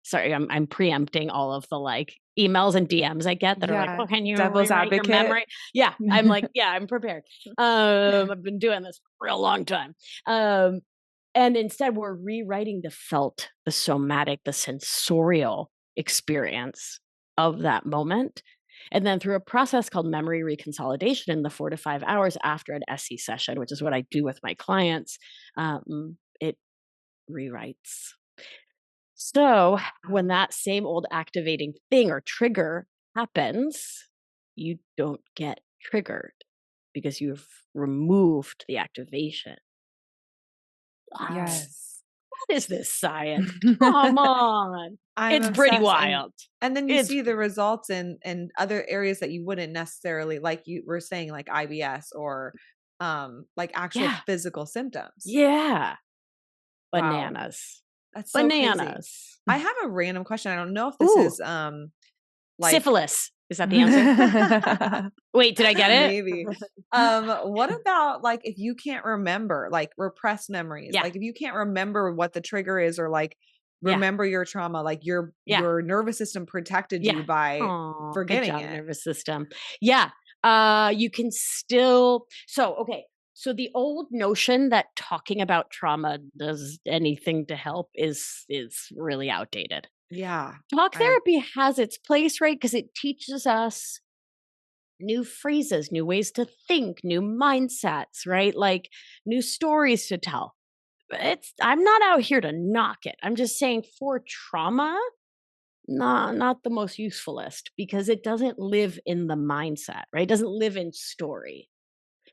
Sorry, I'm preempting all of the like emails and DMs I get that are like, Yeah. "Well, can you Devil's rewrite your advocate. memory?" Yeah, I'm like, yeah, I'm prepared. I've been doing this for a real long time. And instead, we're rewriting the felt, the somatic, the sensorial experience of that moment. And then through a process called memory reconsolidation in the 4 to 5 hours after an SE session, which is what I do with my clients, it rewrites. So when that same old activating thing or trigger happens, you don't get triggered because you've removed the activation. What? Yes. What is this science? Come on. I'm It's pretty obsessed. wild. And then you It's see the results in other areas that you wouldn't necessarily, like you were saying, like IBS or like actual yeah. physical symptoms. Yeah. Wow. Bananas. That's so crazy. Bananas. I have a random question. I don't know if this Ooh. is like Syphilis. Is that the answer? Wait, did I get it? maybe. What about like if you can't remember, like repressed memories? Yeah. Like if you can't remember what the trigger is or like Yeah. remember your trauma, like your nervous system protected Yeah. you by Aw, good forgetting job, it. nervous system. Yeah. You can still okay. So the old notion that talking about trauma does anything to help is really outdated. Yeah. Talk I therapy has its place, right? Because it teaches us new phrases, new ways to think, new mindsets, right? Like new stories to tell. I'm not out here to knock it. I'm just saying for trauma, not the most usefulest because it doesn't live in the mindset, right? It doesn't live in story.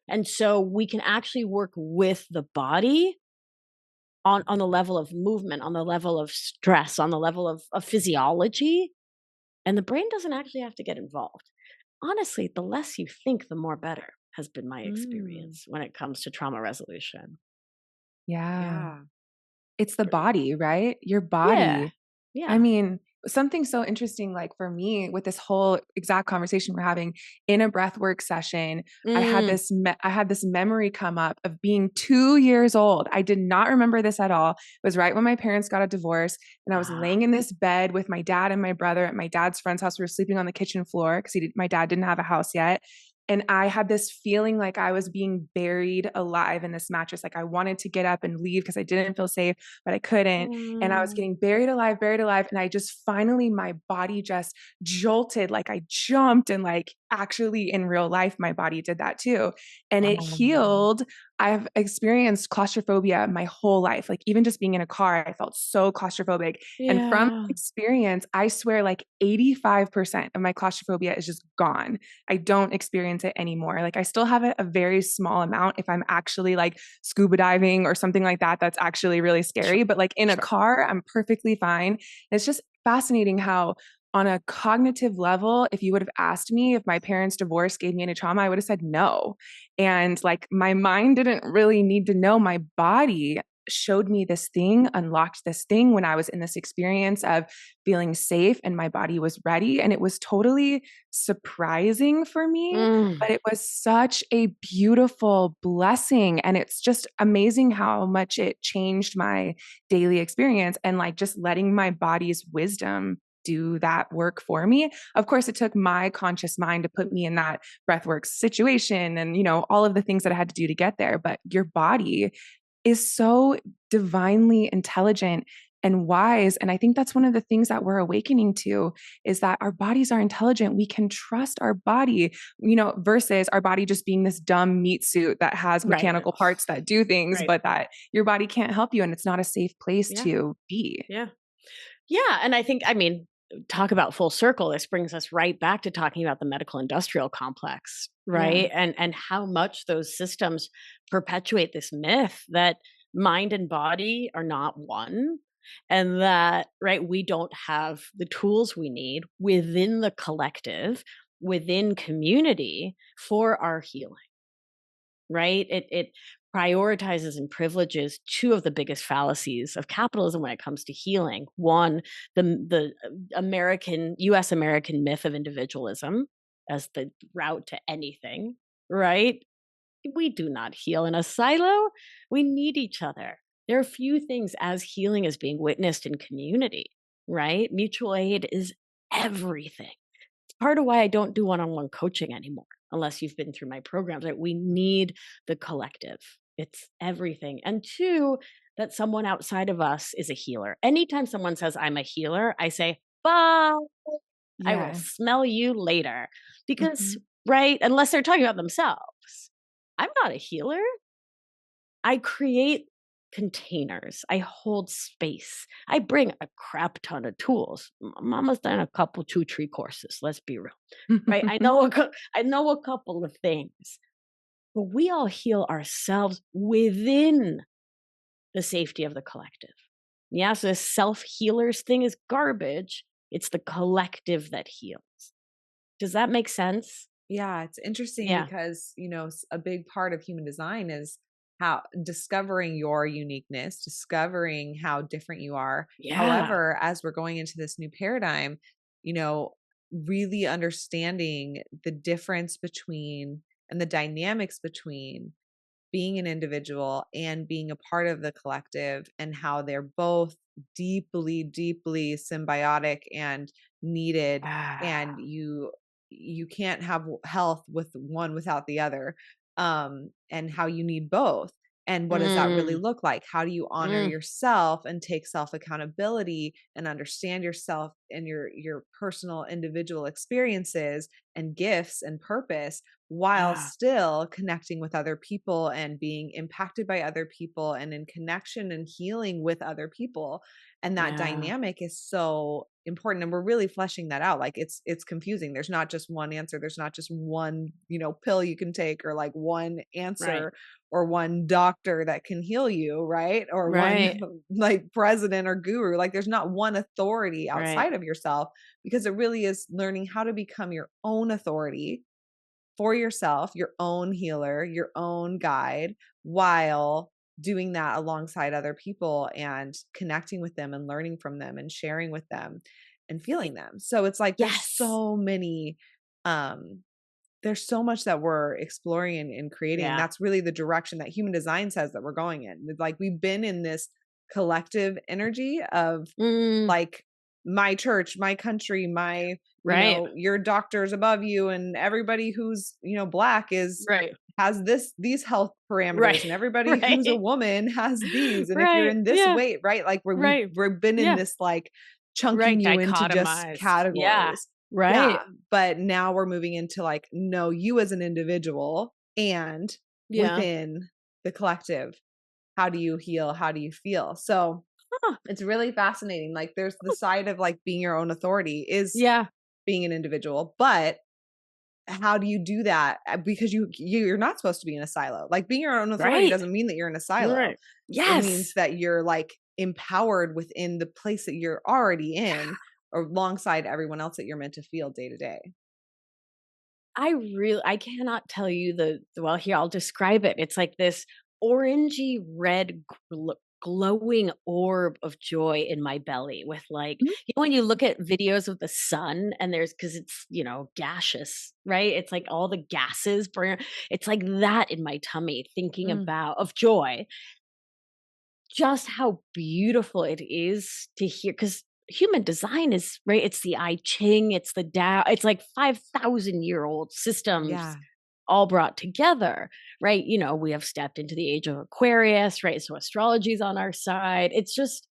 And so we can actually work with the body on the level of movement, on the level of stress, on the level of physiology. And the brain doesn't actually have to get involved. Honestly, the less you think, the more better has been my experience when it comes to trauma resolution. Yeah. yeah. It's the body, right? Your Yeah. body. Yeah. I mean, something so interesting, like for me, with this whole exact conversation we're having in a breathwork session, I had this memory come up of being 2 years old. I did not remember this at all. It was right when my parents got a divorce, and I was laying in this bed with my dad and my brother at my dad's friend's house. We were sleeping on the kitchen floor because my dad didn't have a house yet. And I had this feeling like I was being buried alive in this mattress. Like I wanted to get up and leave because I didn't feel safe, but I couldn't. And I was getting buried alive. And I just finally, my body just jolted. Like I jumped, and like actually in real life, my body did that too. And it healed. I've experienced claustrophobia my whole life. Like even just being in a car, I felt so claustrophobic. Yeah. And from experience, I swear like 85% of my claustrophobia is just gone. I don't experience it anymore. Like I still have it a very small amount if I'm actually like scuba diving or something like that. That's actually really scary. But like in a car, I'm perfectly fine. And it's just fascinating how on a cognitive level, if you would have asked me if my parents' divorce gave me any trauma, I would have said no. And like my mind didn't really need to know. My body showed me this thing, unlocked this thing when I was in this experience of feeling safe and my body was ready. And it was totally surprising for me, but it was such a beautiful blessing. And it's just amazing how much it changed my daily experience and like just letting my body's wisdom do that work for me. Of course, it took my conscious mind to put me in that breathwork situation and, all of the things that I had to do to get there. But your body is so divinely intelligent and wise. And I think that's one of the things that we're awakening to is that our bodies are intelligent. We can trust our body, versus our body just being this dumb meat suit that has mechanical parts that do things, but that your body can't help you and it's not a safe place to be. Yeah. Yeah. And I think, talk about full circle. This brings us right back to talking about the medical industrial complex, right? Yeah. And how much those systems perpetuate this myth that mind and body are not one, and that, right, we don't have the tools we need within the collective, within community for our healing, right? It prioritizes and privileges two of the biggest fallacies of capitalism when it comes to healing. One, the US American myth of individualism as the route to anything, right? We do not heal in a silo. We need each other. There are few things as healing is being witnessed in community, right? Mutual aid is everything. It's part of why I don't do one-on-one coaching anymore, unless you've been through my programs, right? We need the collective. It's everything. And two, that someone outside of us is a healer. Anytime someone says, I'm a healer, I say, bye. Yeah. I will smell you later. Because, right, unless they're talking about themselves, I'm not a healer. I create containers. I hold space. I bring a crap ton of tools. Mama's done a couple 2-3 courses. Let's be real, right? I know a couple of things, but we all heal ourselves within the safety of the collective. Yeah, so this self-healers thing is garbage. It's the collective that heals. Does that make sense? Yeah, it's interesting because, a big part of human design is how discovering your uniqueness, discovering how different you are. Yeah. However, as we're going into this new paradigm, really understanding the difference between and the dynamics between being an individual and being a part of the collective and how they're both deeply, deeply symbiotic and needed. And you can't have health with one without the other, and how you need both. And what does that really look like? How do you honor yourself and take self accountability and understand yourself and your personal individual experiences and gifts and purpose while still connecting with other people and being impacted by other people and in connection and healing with other people? And that dynamic is so important. And we're really fleshing that out. Like it's confusing. There's not just one answer. There's not just one, pill you can take or like one answer or one doctor that can heal you. Right. Or one like president or guru. Like there's not one authority outside of yourself, because it really is learning how to become your own authority for yourself, your own healer, your own guide, while doing that alongside other people and connecting with them and learning from them and sharing with them and feeling them. So it's like there's so many there's so much that we're exploring and creating. And that's really the direction that human design says that we're going in. Like we've been in this collective energy of like my church, my country, my your doctors above you, and everybody who's Black is has these health parameters, and everybody who's a woman has these, and if you're in this weight, like we've been in this like chunking you into just categories. But now we're moving into like, no, you as an individual and within the collective, how do you heal? How do you feel? So it's really fascinating. Like there's the side of like being your own authority is being an individual, but how do you do that? Because you're not supposed to be in a silo. Like being your own authority doesn't mean that you're in a silo. It means that you're like empowered within the place that you're already in, alongside everyone else that you're meant to feel day to day. I cannot tell you well, here, I'll describe it. It's like this orangey red glowing orb of joy in my belly with like, when you look at videos of the sun and cause it's, gaseous, right? It's like all the gases burn. It's like that in my tummy, thinking of joy, just how beautiful it is to hear. Cause human design is, right? It's the I Ching, it's the Tao, it's like 5,000-year-old systems Yeah. all brought together, right? We have stepped into the age of Aquarius, right? So astrology's on our side. It's just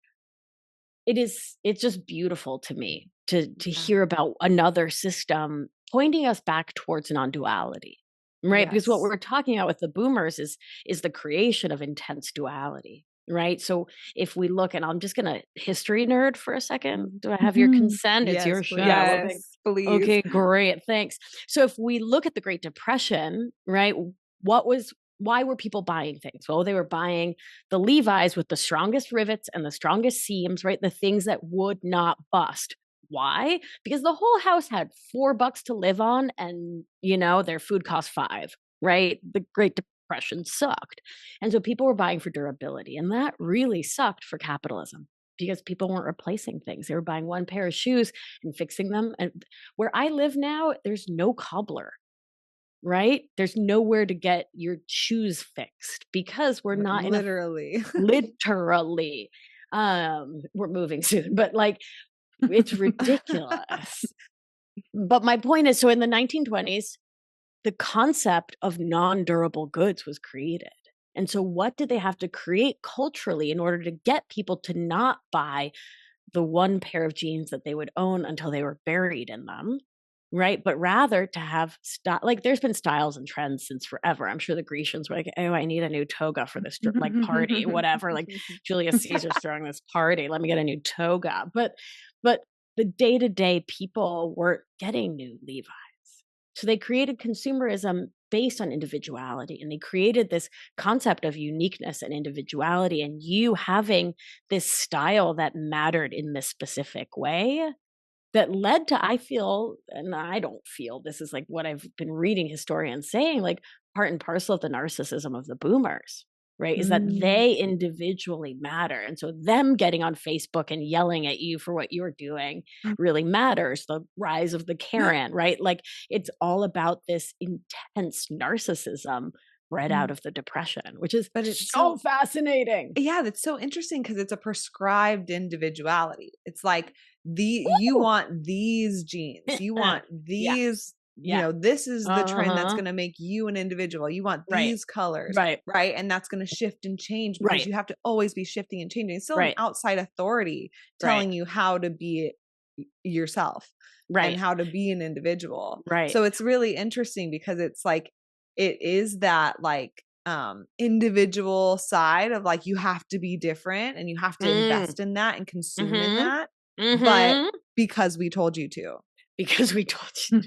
beautiful to me to Yeah. hear about another system pointing us back towards non-duality, right? Because what Yes. we're talking about with the boomers is the creation of intense duality, right? So if we look, and I'm just gonna history nerd for a second. Do I have your Mhm. consent? It's Yes, your show. please. Okay. Yes, please. Okay, great. Thanks. So if we look at the Great Depression, right? Why were people buying things? Well, they were buying the Levi's with the strongest rivets and the strongest seams, right? The things that would not bust. Why? Because the whole house had $4 to live on and, their food cost 5, right? The Great Depression sucked. And so people were buying for durability. And that really sucked for capitalism because people weren't replacing things. They were buying one pair of shoes and fixing them. And where I live now, there's no cobbler, right? There's nowhere to get your shoes fixed because we're not in a Literally. literally we're moving soon, but like it's ridiculous. But my point is, so in the 1920s, the concept of non-durable goods was created. And so what did they have to create culturally in order to get people to not buy the one pair of jeans that they would own until they were buried in them, right? But rather to have like there's been styles and trends since forever. I'm sure the Grecians were like, oh, I need a new toga for this like party, whatever. Like Julius Caesar's throwing this party. Let me get a new toga. But the day-to-day people were getting new Levi's. So they created consumerism based on individuality, and they created this concept of uniqueness and individuality, and you having this style that mattered in this specific way that led to, I feel, and I don't feel, this is like what I've been reading historians saying, like part and parcel of the narcissism of the boomers, right? Is that Mm. they individually matter. And so them getting on Facebook and yelling at you for what you're doing really matters. The rise of the Karen, right? Like it's all about this intense narcissism bred out of the depression, which is But it's so so fascinating. yeah, that's so interesting because it's a prescribed individuality. It's like you Woo! want these genes, you want Yeah. these, Yeah. this is the trend that's Uh-huh. going to make you an individual. You want Right. these colors, Right. right? And that's going to shift and change because Right. you have to always be shifting and changing. It's still an Right. outside authority Right. telling you how to be yourself and Right. how to be an individual. Right. So it's really interesting because it's like it is that like individual side of like you have to be different and you have to Mm. invest in that and consume in Mhm. that, but Mhm. because we told you to. Because we told you.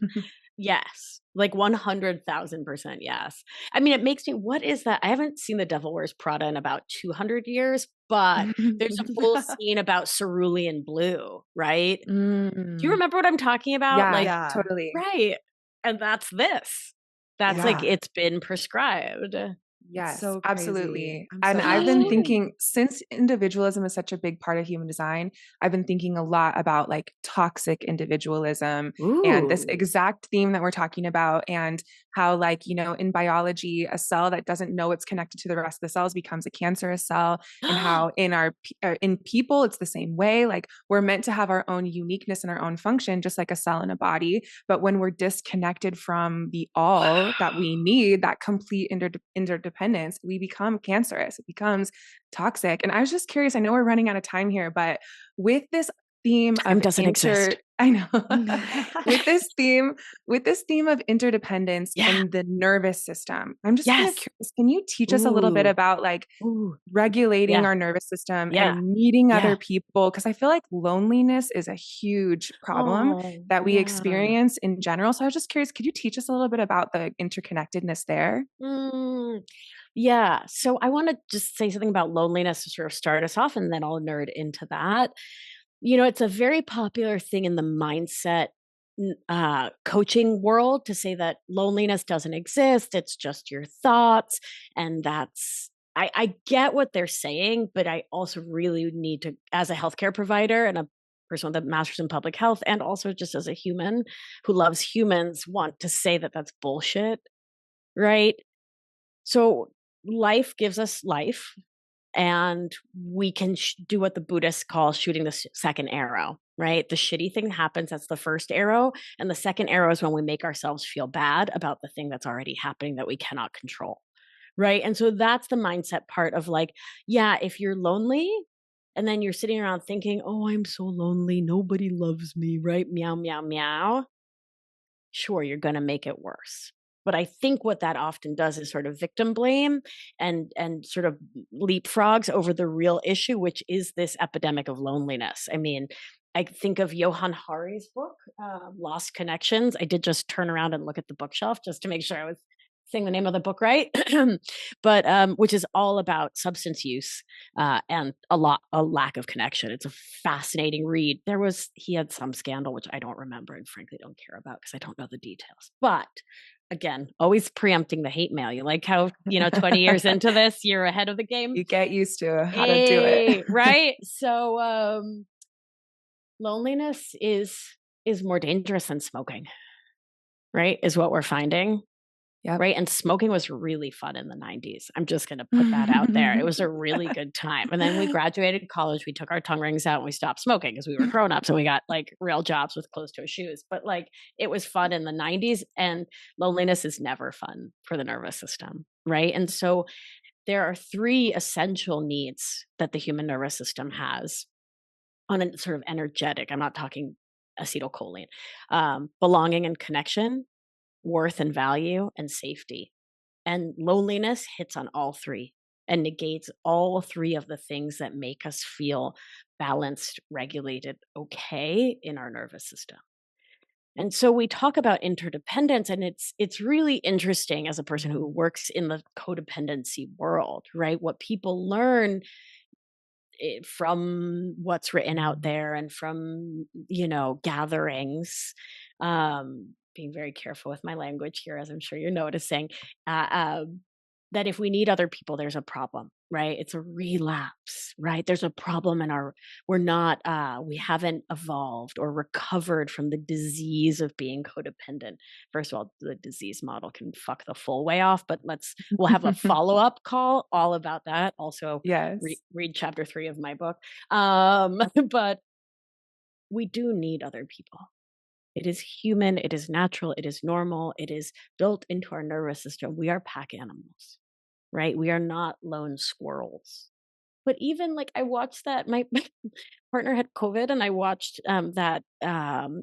Yes. Like 100,000% yes. I mean, it makes me, what is that? I haven't seen The Devil Wears Prada in about 200 years, but there's a full scene about cerulean blue, right? Do you Mm. remember what I'm talking about? Yeah, Like, Yeah. totally. right. And that's this. That's like, Yeah. it's been prescribed. It's Yes, so crazy. absolutely. I'm And so I've been fascinated. thinking, since individualism is such a big part of human design, I've been thinking a lot about like toxic individualism and this Ooh. exact theme that we're talking about, and how, like, in biology, a cell that doesn't know it's connected to the rest of the cells becomes a cancerous cell, and how in people it's the same way. Like, we're meant to have our own uniqueness and our own function, just like a cell in a body. But when we're disconnected from the all that we need, that complete interdependence, we become cancerous. It becomes toxic. And I was just curious, I know we're running out of time here, but with this theme Time of doesn't exist. I know. with this theme of interdependence Yeah. and the nervous system, I'm just kind of Yes. curious, can you teach us a little bit Ooh. about like Ooh. regulating Yeah. our nervous system Yeah. and meeting Yeah. other people? Because I feel like loneliness is a huge problem Oh, that we yeah. experience in general. So I was just curious, could you teach us a little bit about the interconnectedness there? Mm, yeah. So I want to just say something about loneliness to sort of start us off, and then I'll nerd into that. It's a very popular thing in the mindset coaching world to say that loneliness doesn't exist. It's just your thoughts. And I get what they're saying, but I also really need to, as a healthcare provider and a person with a master's in public health, and also just as a human who loves humans, want to say that that's bullshit, right? So life gives us life, and we can do what the Buddhists call shooting the second arrow, right? The shitty thing happens, that's the first arrow. And the second arrow is when we make ourselves feel bad about the thing that's already happening that we cannot control, right? And so that's the mindset part of like, yeah, if you're lonely and then you're sitting around thinking, oh, I'm so lonely, nobody loves me, right? Meow, meow, meow. Sure, you're going to make it worse. But I think what that often does is sort of victim blame and sort of leapfrogs over the real issue, which is this epidemic of loneliness. I mean, I think of Johann Hari's book, Lost Connections. I did just turn around and look at the bookshelf just to make sure I was saying the name of the book right, but which is all about substance use and a lack of connection. It's a fascinating read. He had some scandal which I don't remember and frankly don't care about because I don't know the details. But again, always preempting the hate mail. You like how 20 years into this, you're ahead of the game. You get used to how to do it, right? So loneliness is more dangerous than smoking, right? Is what we're finding. Yep. Right. And smoking was really fun in the 90s. I'm just going to put that out there. It was a really good time. And then we graduated college. We took our tongue rings out and we stopped smoking because we were grown ups and we got like real jobs with closed toe shoes. But like it was fun in the 90s, and loneliness is never fun for the nervous system. Right. And so there are 3 essential needs that the human nervous system has on a sort of energetic, I'm not talking acetylcholine, belonging and connection, worth and value, and safety. And loneliness hits on all 3 and negates all 3 of the things that make us feel balanced, regulated, okay in our nervous system. And so we talk about interdependence, and it's really interesting as a person who works in the codependency world, right? What people learn from what's written out there and from, gatherings, being very careful with my language here, as I'm sure you're noticing, that if we need other people, there's a problem, right? It's a relapse, right? There's a problem we haven't evolved or recovered from the disease of being codependent. First of all, the disease model can fuck the full way off, but we'll have a follow-up call all about that. Also, yes. Read chapter 3 of my book. But we do need other people. It is human, it is natural, it is normal, it is built into our nervous system. We are pack animals, right? We are not lone squirrels. But even like I watched that, my partner had COVID and I watched that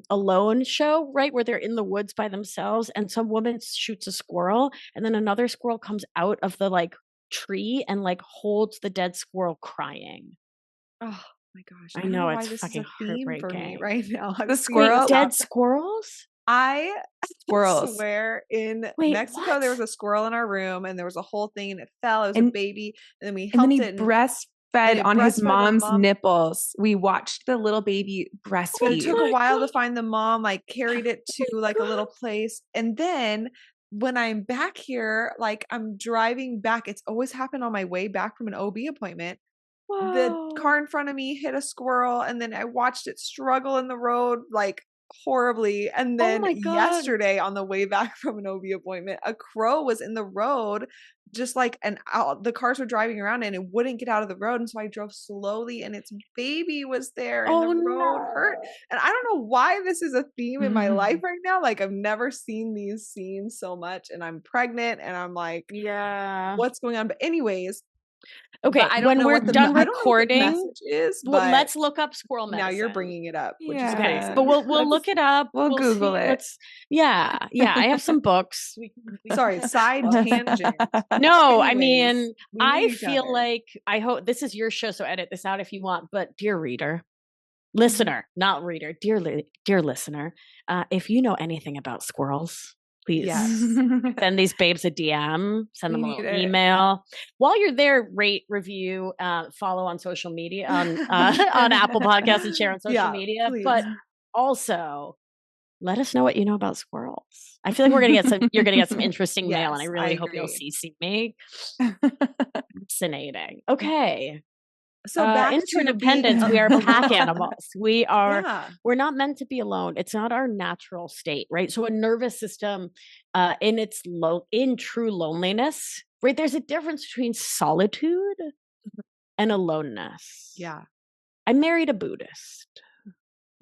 Alone show, right? Where they're in the woods by themselves and some woman shoots a squirrel and then another squirrel comes out of the like tree and like holds the dead squirrel crying. Oh my gosh. I don't know why it's this fucking is a theme for me heartbreaking. right now. The squirrel? Dead squirrels? I Squirrels. swear in Wait, Mexico what? there was a squirrel in our room and there was a whole thing and it fell. It was a And- baby and then we And then helped he it. And breastfed on his breastfed the mom's mom. nipples. We watched the little baby But breastfeed. it took a my while to God. find the mom, like carried it to Oh my like a God. little place. And then when I'm back here, like I'm driving back, it's always happened on my way back from an OB appointment. The Whoa. car in front of me hit a squirrel and then I watched it struggle in the road like horribly. And Oh then my God. yesterday on the way back from an OB appointment, a crow was in the road, just like the cars were driving around and it wouldn't get out of the road. And so I drove slowly and its baby was there and the road hurt. And I don't know why this is a theme in my life right now. Like I've never seen these scenes so much and I'm pregnant and I'm like, Yeah. what's going on? But anyways, Okay, but I don't when know we're what the done I don't know what the recording, message is, well, but let's look up squirrel medicine. now you're bringing it up, which is Yeah. Okay, crazy. but we'll look it up. We'll Google see. it. Yeah. I have some books. Sorry, side tangent. No, I Anyways, mean, we I need each feel other. like I hope this is your show, so edit this out if you want. But dear reader, listener, not reader, dear listener, if you know anything about squirrels, please send these babes a DM, send them a little email. While you're there, rate, review, follow on social media on Apple Podcasts and share on social media. Please. But also let us know what you know about squirrels. I feel like you're gonna get some interesting mail, and I really hope you'll CC me. Fascinating. Okay. So back interdependence, to we are being pack alone. animals. We're not meant to be alone. It's not our natural state, right? So a nervous system in true loneliness, right? There's a difference between solitude and aloneness. Yeah. I married a Buddhist,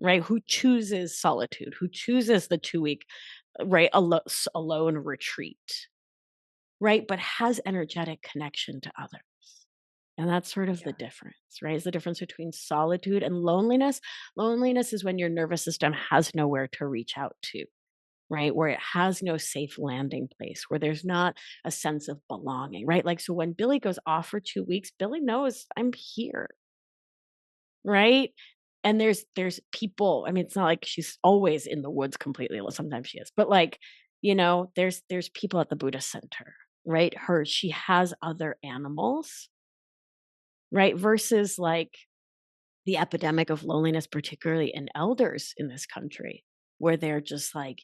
right? Who chooses solitude, who chooses the 2-week, right? Alone retreat, right? But has energetic connection to others. And that's sort of the Yeah. difference, right? Is the difference between solitude and loneliness. Loneliness is when your nervous system has nowhere to reach out to, right? Where it has no safe landing place, where there's not a sense of belonging, right? Like, so when Billy goes off for 2 weeks, Billy knows I'm here, right? And there's people. I mean, it's not like she's always in the woods completely alone. Sometimes she is, but like, there's people at the Buddhist center, right? She has other animals, right? Versus like the epidemic of loneliness, particularly in elders in this country, where they're just like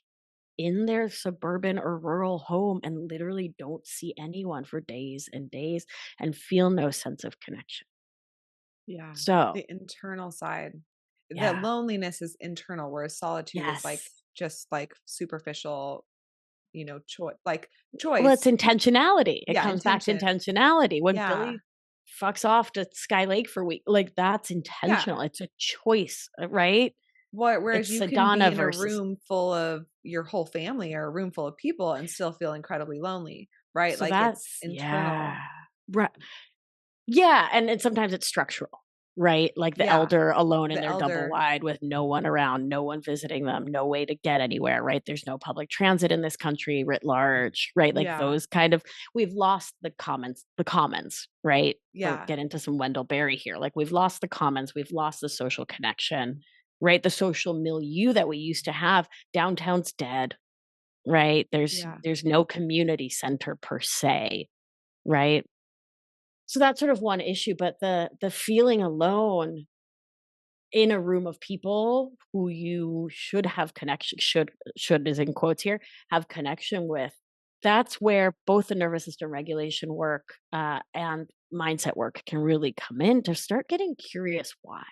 in their suburban or rural home and literally don't see anyone for days and days and feel no sense of connection. Yeah. So, The internal side. The yeah. loneliness is internal, whereas solitude is like Yes. just like superficial, Well, it's choice. intentionality. It Yeah, comes back to intention. intentionality. When Yeah. Billy fucks off to Sky Lake for a week, like that's Yeah. intentional. It's a choice, right? Whereas It's you can be Sedona in a versus. room full of your whole family or a room full of people and still feel incredibly lonely, right? So Like it's that's, yeah. internal. Right. Yeah, and sometimes it's structural, right? Like the Yeah. elder alone in The their double elder. wide with no one around, no one visiting them, no way to get anywhere, right? There's no public transit in this country writ large, right? Like Yeah. those kind of, we've lost the commons, right? To Yeah. get into some Wendell Berry here. Like we've lost the commons, we've lost the social connection, right? The social milieu that we used to have. Downtown's dead, right? Yeah. There's no community center per se, right? So that's sort of one issue, but the feeling alone in a room of people who you should have connection, should is in quotes here, have connection with, that's where both the nervous system regulation work and mindset work can really come in to start getting curious why,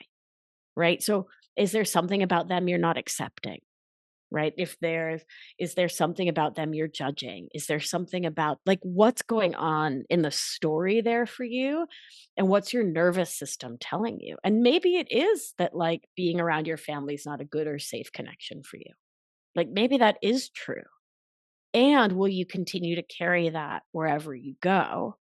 right? So is there something about them you're not accepting? Right? Is there something about them you're judging? Is there something about like what's going on in the story there for you? And what's your nervous system telling you? And maybe it is that like being around your family is not a good or safe connection for you. Like maybe that is true. And will you continue to carry that wherever you go?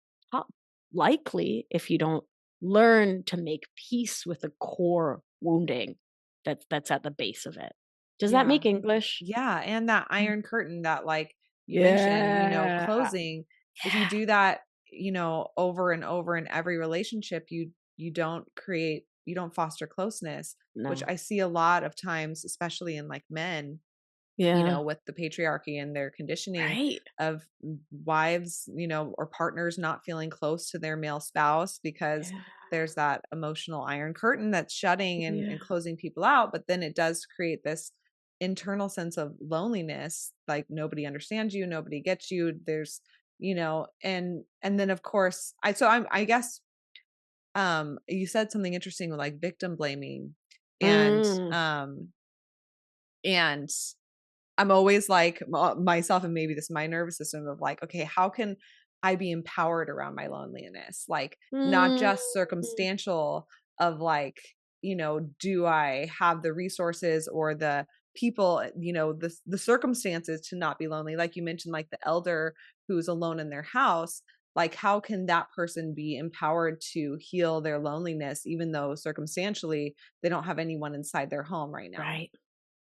Likely if you don't learn to make peace with the core wounding that's at the base of it. Does that Yeah. make English? Yeah, and that iron curtain that, like, you mentioned, Yeah. closing, if you Yeah. do that, over and over in every relationship, you don't foster closeness, which No. I see a lot of times, especially in, like, men, Yeah. with the patriarchy and their conditioning Right. of wives, or partners not feeling close to their male spouse because Yeah. there's that emotional iron curtain that's shutting and Yeah. closing people out. But then it does create this internal sense of loneliness, like nobody understands you, nobody gets you. There's, and then of course, I guess you said something interesting with like victim blaming and Mm. and I'm always like myself, and maybe this is my nervous system of like, okay, how can I be empowered around my loneliness? Like, not Mm. just circumstantial of like, do I have the resources or the people, the circumstances to not be lonely? Like you mentioned, like the elder who's alone in their house. Like, how can that person be empowered to heal their loneliness, even though circumstantially they don't have anyone inside their home right now? Right.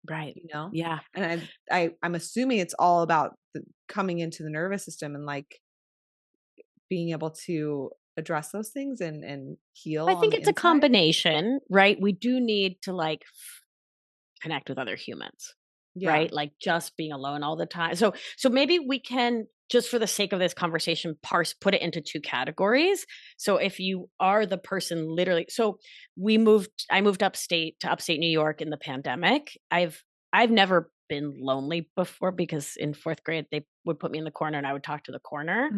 Right. you know Yeah. and I'm assuming it's all about coming into the nervous system and like being able to address those things and heal I on think the it's a inside. combination, right? We do need to like connect with other humans, Yeah. right? Like just being alone all the time. So maybe we can, just for the sake of this conversation, put it into two categories. So if you are the person literally, so I moved upstate to upstate New York in the pandemic. I've never been lonely before because in fourth grade they would put me in the corner and I would talk to the corner.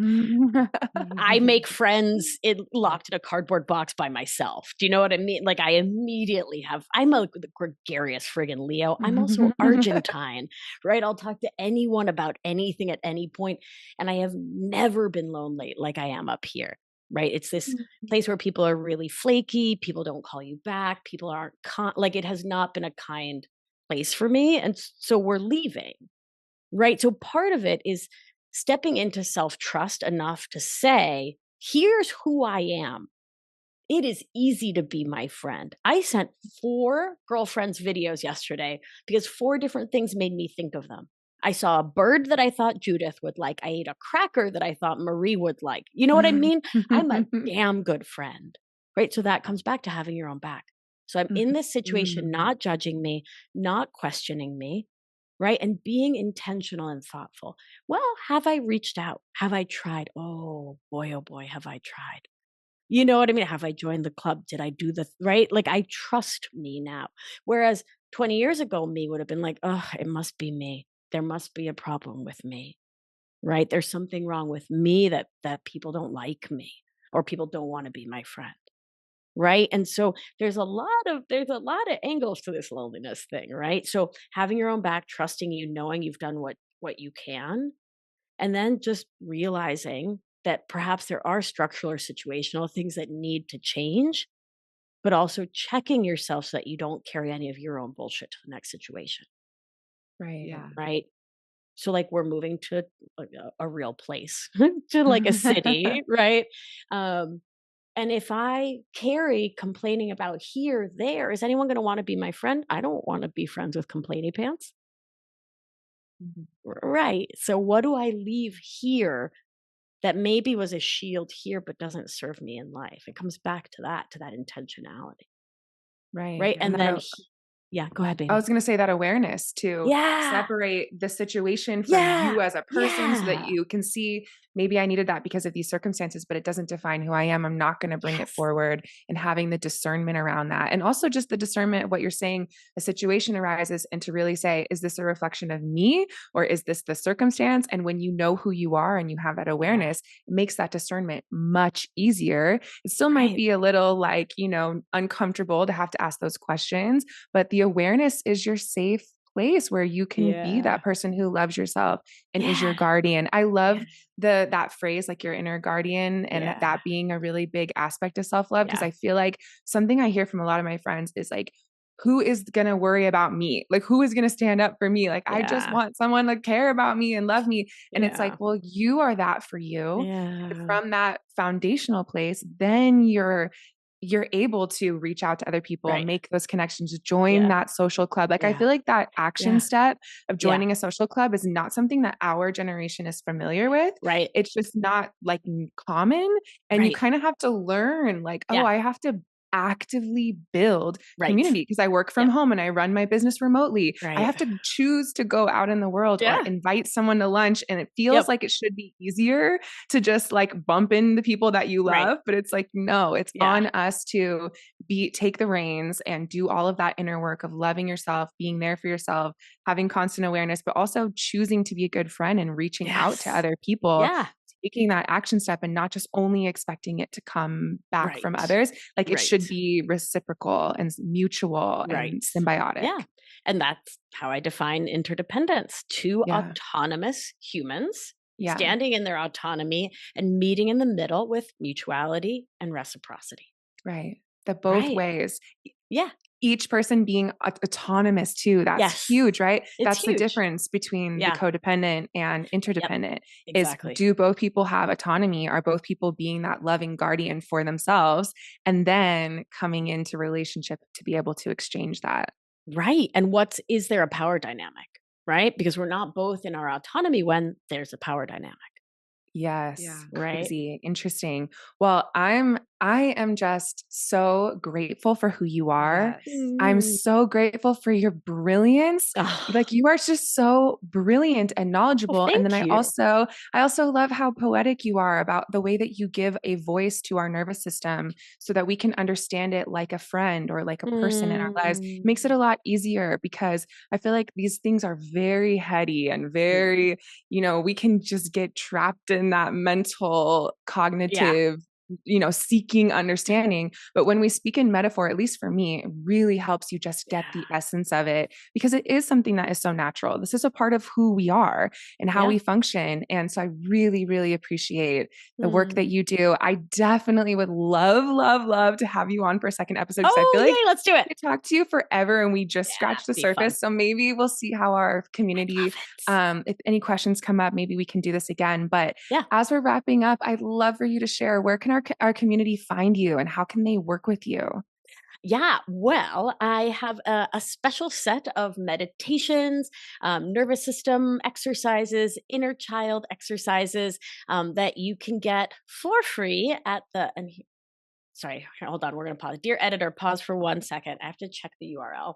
I make friends locked in a cardboard box by myself. Do you know what I mean? Like I immediately I'm a gregarious friggin' Leo. I'm also Argentine, right? I'll talk to anyone about anything at any point, and I have never been lonely like I am up here. right? It's this Mhm. place where people are really flaky. People don't call you back. People aren't like, it has not been a kind place for me. And so we're leaving, right? So part of it is stepping into self-trust enough to say, here's who I am. It is easy to be my friend. I sent 4 girlfriends videos yesterday because 4 different things made me think of them. I saw a bird that I thought Judith would like. I ate a cracker that I thought Marie would like. You know what I mean? I'm a damn good friend, right? So that comes back to having your own back. So I'm in this situation, Mhm. not judging me, not questioning me, right? And being intentional and thoughtful. Well, have I reached out? Have I tried? Oh boy, have I tried. You know what I mean? Have I joined the club? Did I do the right? Like, I trust me now. Whereas 20 years ago, me would have been like, oh, it must be me. There must be a problem with me, right? There's something wrong with me that people don't like me or people don't want to be my friend. Right. And so there's a lot of angles to this loneliness thing, right? So having your own back, trusting you, knowing you've done what you can, and then just realizing that perhaps there are structural or situational things that need to change, but also checking yourself so that you don't carry any of your own bullshit to the next situation. Right. Yeah. Right. So, like, we're moving to a real place, to like a city, right? Um, and if I carry complaining about here, there, is anyone going to want to be my friend? I don't want to be friends with complainy pants. Mhm. Right. So, what do I leave here that maybe was a shield here, but doesn't serve me in life? It comes back to that intentionality. Right. Right. And And then, yeah, go ahead, I baby. was going to say that awareness to Yeah. separate the situation from Yeah. you as a person so that Yeah. you can see maybe I needed that because of these circumstances, but it doesn't define who I am. I'm not going to bring it Yes. forward, and having the discernment around that. And also just the discernment of what you're saying, a situation arises, and to really say, is this a reflection of me or is this the circumstance? And when you know who you are and you have that Yeah. awareness, it makes that discernment much easier. It still might Right. be a little uncomfortable to have to ask those questions, but the awareness is your safe place where you can be Yeah. that person who loves yourself and is your Yeah. guardian. I Yeah. love that phrase, like your inner guardian, and Yeah. that being a really big aspect of self-love, because Yeah. I feel like something I hear from a lot of my friends is like, who is going to worry about me? Like, who is going to stand up for me? Like, I just Yeah. want someone to care about me and love me. And it's like, Yeah. well, you are that for you. And Yeah. from that foundational place, then you're able to reach out to other people, Right. make those connections, join Yeah. that social club. Like, I Yeah. feel like that action Yeah. step of Yeah. joining a social club is not something that our generation is familiar with. Right. It's just not like common. And you Right. kind of have to learn, like, oh, Yeah. I have to actively build Right. community because I work from Yep. home and I run my business remotely. I Right. have to choose to go out in the world or Yeah. invite someone to lunch. And it feels Yep. like it should be easier to just like bump into people that you Right. love. But it's like, no, it's Yeah. on us to take the reins and do all of that inner work of loving yourself, being there for yourself, having constant awareness, but also choosing to be a good friend and reaching out to Yes. other people, Yeah. taking that action step and not just only expecting it to come back from Right. others. Like, it Right. should be reciprocal and mutual and Right. symbiotic. Yeah. And that's how I define interdependence. Two Yeah. autonomous humans Yeah. standing in their autonomy and meeting in the middle with mutuality and reciprocity. Right. The both Right. ways. Yeah. Each person being autonomous too. That's Yes. huge, right? It's That's the huge. difference between the Yeah. codependent and Yep. interdependent is, Exactly. do both people have autonomy? Are both people being that loving guardian for themselves? And then coming into relationship to be able to exchange that. Right. And is there a power dynamic? Right. Because we're not both in our autonomy when there's a power dynamic. Yes. Right. Crazy. Interesting. Well, I am just so grateful for who you are. Yes. I'm so grateful for your brilliance. Oh, Like, you are just so brilliant and well, knowledgeable. And then thank you. I also love how poetic you are about the way that you give a voice to our nervous system so that we can understand it like a friend or like a person in our lives. It makes it a lot easier because I feel like these things are very heady and very, we can just get trapped in that mental Yeah. cognitive seeking understanding. But when we speak in metaphor, at least for me, it really helps you just get the essence of it, because it is something that is so natural. This is a part of who we are and how we function. And so I really, really appreciate the work that you do. I definitely would love to have you on for a second episode, because I feel like let's do it. I talked to you forever and we just scratched the surface. So maybe we'll see how our community, if any questions come up, maybe we can do this again. But as we're wrapping up, I'd love for you to share, where can our community find you and how can they work with you? Yeah, well, I have a special set of meditations, nervous system exercises, inner child exercises that you can get for free at sorry, hold on, we're going to pause. Dear editor, pause for 1 second. I have to check the URL.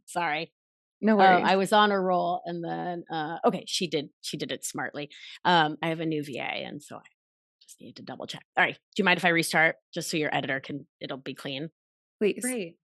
Sorry. No worries. I was on a roll and then, okay, she did it smartly. I have a new VA and so I just need to double check. All right. Do you mind if I restart just so your editor it'll be clean? Please. Great.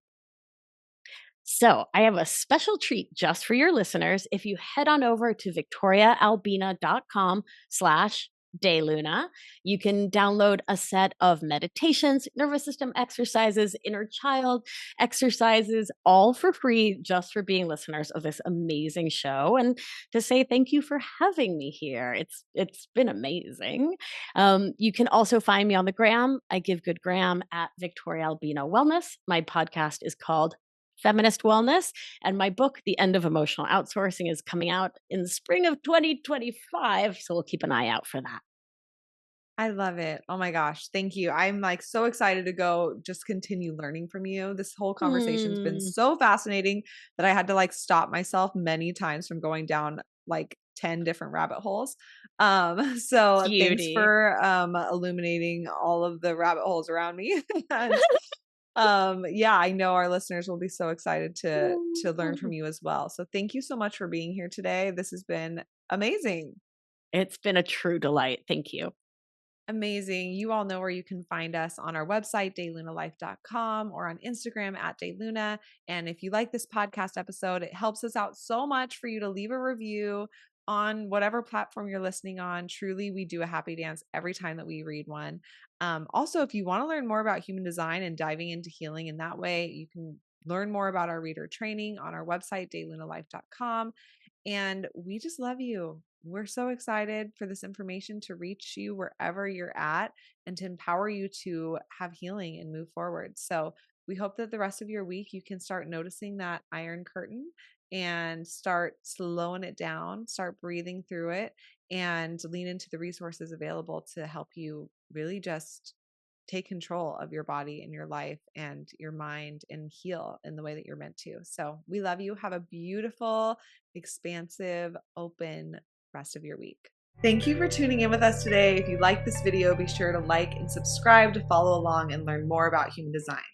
So I have a special treat just for your listeners. If you head on over to victoriaalbina.com/DayLuna, you can download a set of meditations, nervous system exercises, inner child exercises, all for free, just for being listeners of this amazing show. And to say thank you for having me here. It's been amazing. You can also find me on the gram. I give good gram at Victoria Albina Wellness. My podcast is called Feminist Wellness. And my book, The End of Emotional Outsourcing, is coming out in the spring of 2025. So we'll keep an eye out for that. I love it. Oh my gosh. Thank you. I'm like so excited to go just continue learning from you. This whole conversation's been so fascinating that I had to like stop myself many times from going down like 10 different rabbit holes. So thanks for illuminating all of the rabbit holes around me. And I know our listeners will be so excited to learn from you as well. So thank you so much for being here today. This has been amazing. It's been a true delight. Thank you. Amazing. You all know where you can find us on our website, daylunalife.com, or on Instagram at DayLuna. And if you like this podcast episode, it helps us out so much for you to leave a review on whatever platform you're listening on. Truly, we do a happy dance every time that we read one. Also, if you want to learn more about human design and diving into healing in that way, you can learn more about our reader training on our website, daylunalife.com. And we just love you. We're so excited for this information to reach you wherever you're at and to empower you to have healing and move forward. So we hope that the rest of your week, you can start noticing that iron curtain and start slowing it down, start breathing through it, and lean into the resources available to help you really just take control of your body and your life and your mind and heal in the way that you're meant to. So we love you. Have a beautiful, expansive, open rest of your week. Thank you for tuning in with us today. If you like this video, be sure to like and subscribe to follow along and learn more about human design.